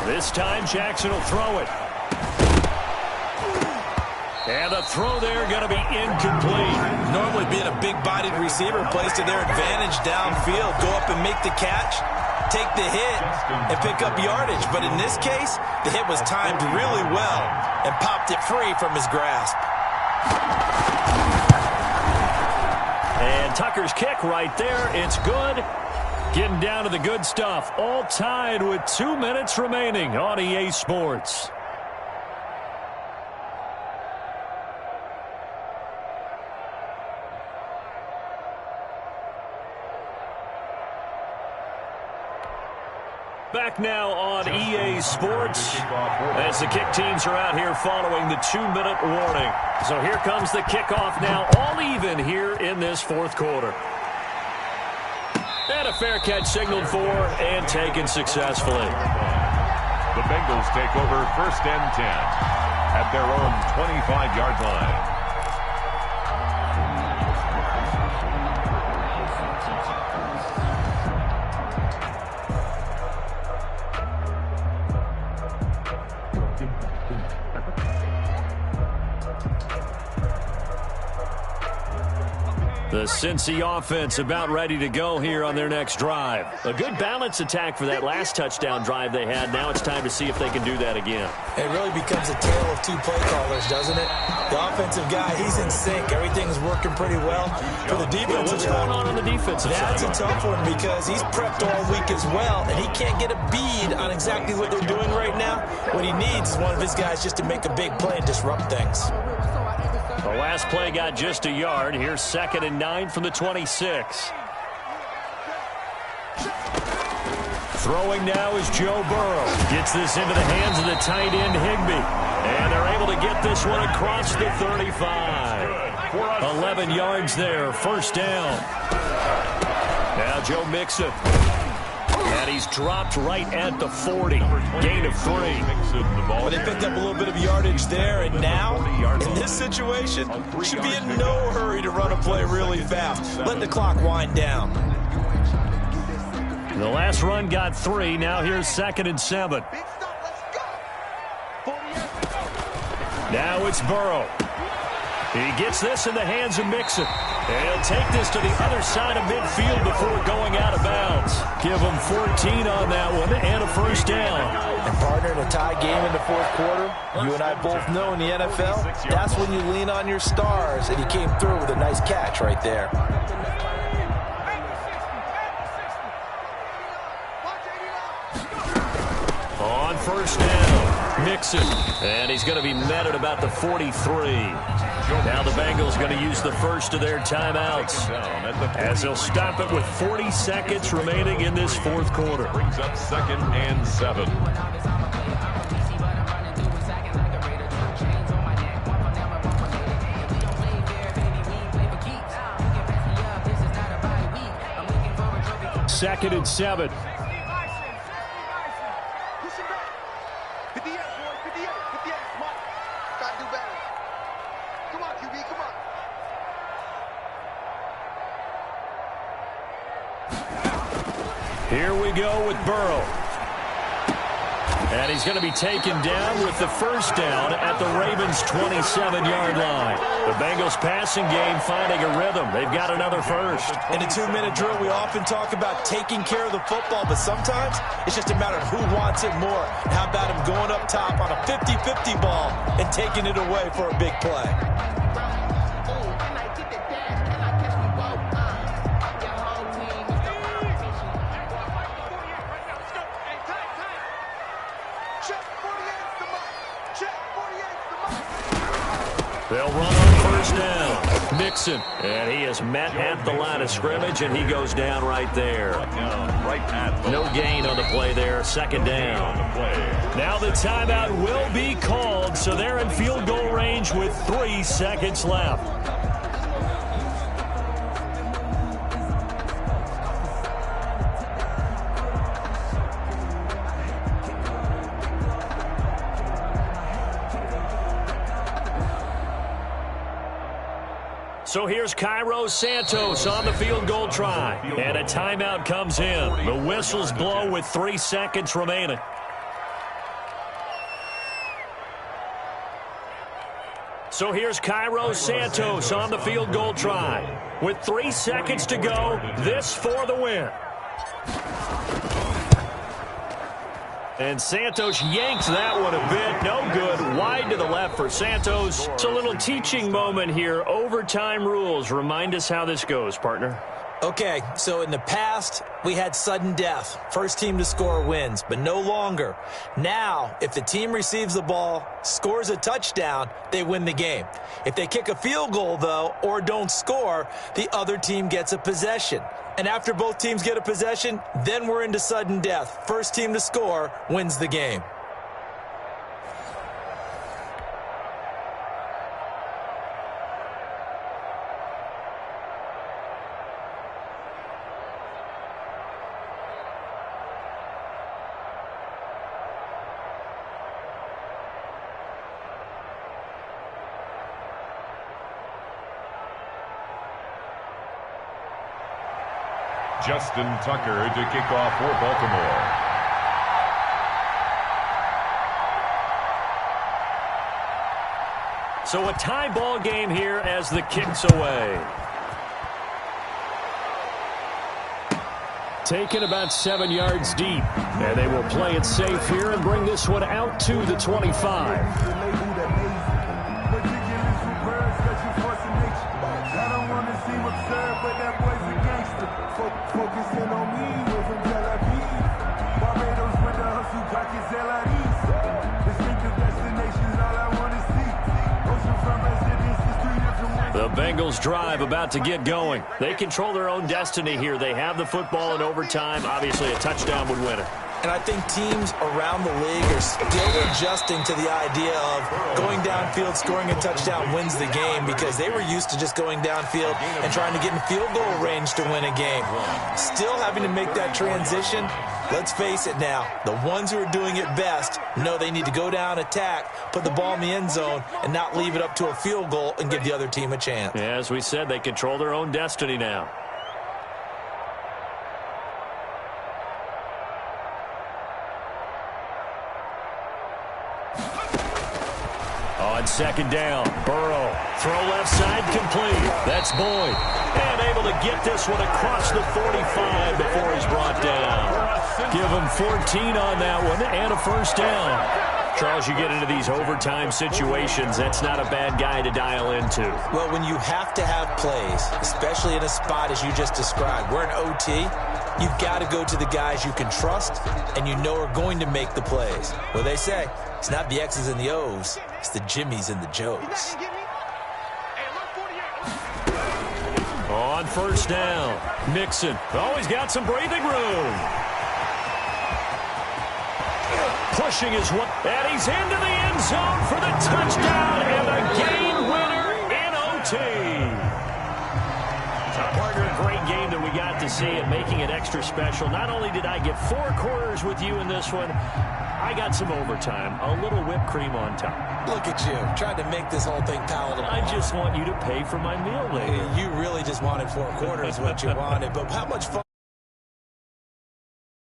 This time, Jackson will throw it. And the throw there going to be incomplete. Normally being a big-bodied receiver plays to their advantage downfield. Go up and make the catch, take the hit, and pick up yardage. But in this case, the hit was timed really well and popped it free from his grasp. And Tucker's kick right there. It's good. Getting down to the good stuff. All tied with 2 minutes remaining on EA Sports. Back now on EA Sports as the kick teams are out here following the 2-minute warning. So here comes the kickoff now, all even here in this fourth quarter. And a fair catch signaled for and taken successfully. The Bengals take over first and 10 at their own 25-yard line. The Cincy offense about ready to go here on their next drive. A good balance attack for that last touchdown drive they had. Now it's time to see if they can do that again. It really becomes a tale of two play callers, doesn't it? The offensive guy, he's in sync. Everything's working pretty well. For the defensive what's going on the defensive side? That's a tough one because he's prepped all week as well, and he can't get a bead on exactly what they're doing right now. What he needs is one of his guys just to make a big play and disrupt things. The last play got just a yard. Here's 2nd and 9 from the 26. Throwing now is Joe Burrow. Gets this into the hands of the tight end Higbee. And they're able to get this one across the 35. 11 yards there. First down. Now Joe Mixon. And he's dropped right at the 40. Gain of 3. Well, they picked up a little bit of yardage there, and now, in this situation, should be in no hurry to run a play really fast. Let the clock wind down. The last run got 3. Now here's 2nd and 7. Now it's Burrow. He gets this in the hands of Mixon. And he'll take this to the other side of midfield before going out of bounds. Give him 14 on that one and a first down. And partner, in a tie game in the fourth quarter, you and I both know in the NFL, that's when you lean on your stars. And he came through with a nice catch right there. On first down, Mixon. And he's going to be met at about the 43. Now the Bengals going to use the first of their timeouts as they'll stop it with 40 seconds remaining in this fourth quarter. Brings up 2nd and 7. Second and 7. Here we go with Burrow. And he's going to be taken down with the first down at the Ravens' 27-yard line. The Bengals passing game finding a rhythm. They've got another first. In a 2-minute drill, we often talk about taking care of the football, but sometimes it's just a matter of who wants it more. How about him going up top on a 50-50 ball and taking it away for a big play? They'll run on first down. Mixon. And he is met at the line of scrimmage, and he goes down right there. No gain on the play there. Second down. Now the timeout will be called, so they're in field goal range with 3 seconds left. So here's Cairo Santos on the field goal try. And a timeout comes in. The whistles blow with 3 seconds remaining. So here's Cairo Santos on the field goal try. With 3 seconds to go, this for the win. And Santos yanks that one a bit. No good. Wide to the left for Santos. It's a little teaching moment here. Overtime rules. Remind us how this goes, partner. Okay, so in the past, we had sudden death. First team to score wins, but no longer. Now, if the team receives the ball, scores a touchdown, they win the game. If they kick a field goal, though, or don't score, the other team gets a possession. And after both teams get a possession, then we're into sudden death. First team to score wins the game. Justin Tucker to kick off for Baltimore. So a tie ball game here as the kick's away. Taken about 7 yards deep. And they will play it safe here and bring this one out to the 25. The Bengals drive about to get going. They control their own destiny here. They have the football in overtime. Obviously, a touchdown would win it. And I think teams around the league are still adjusting to the idea of going downfield, scoring a touchdown wins the game, because they were used to just going downfield and trying to get in field goal range to win a game. Still having to make that transition. Let's face it now, the ones who are doing it best know they need to go down, attack, put the ball in the end zone, and not leave it up to a field goal and give the other team a chance. Yeah, as we said, they control their own destiny now. On second down, Burrow. Throw left side complete. That's Boyd. And able to get this one across the 45 before he's brought down. Give him 14 on that one and a first down. Charles, you get into these overtime situations, that's not a bad guy to dial into. Well, when you have to have plays, especially in a spot as you just described, we're in OT, you've got to go to the guys you can trust and you know are going to make the plays. Well, they say it's not the X's and the O's, it's the Jimmies and the Joes. On first down, Mixon. Oh, he's got some breathing room. Pushing his one, and he's into the end zone for the touchdown and a game winner in OT. Partner, a great game that we got to see and making it extra special. Not only did I get 4 quarters with you in this one, I got some overtime, a little whipped cream on top. Look at you, trying to make this whole thing palatable. I just want you to pay for my meal later. You really just wanted 4 quarters, what you wanted, but how much fun.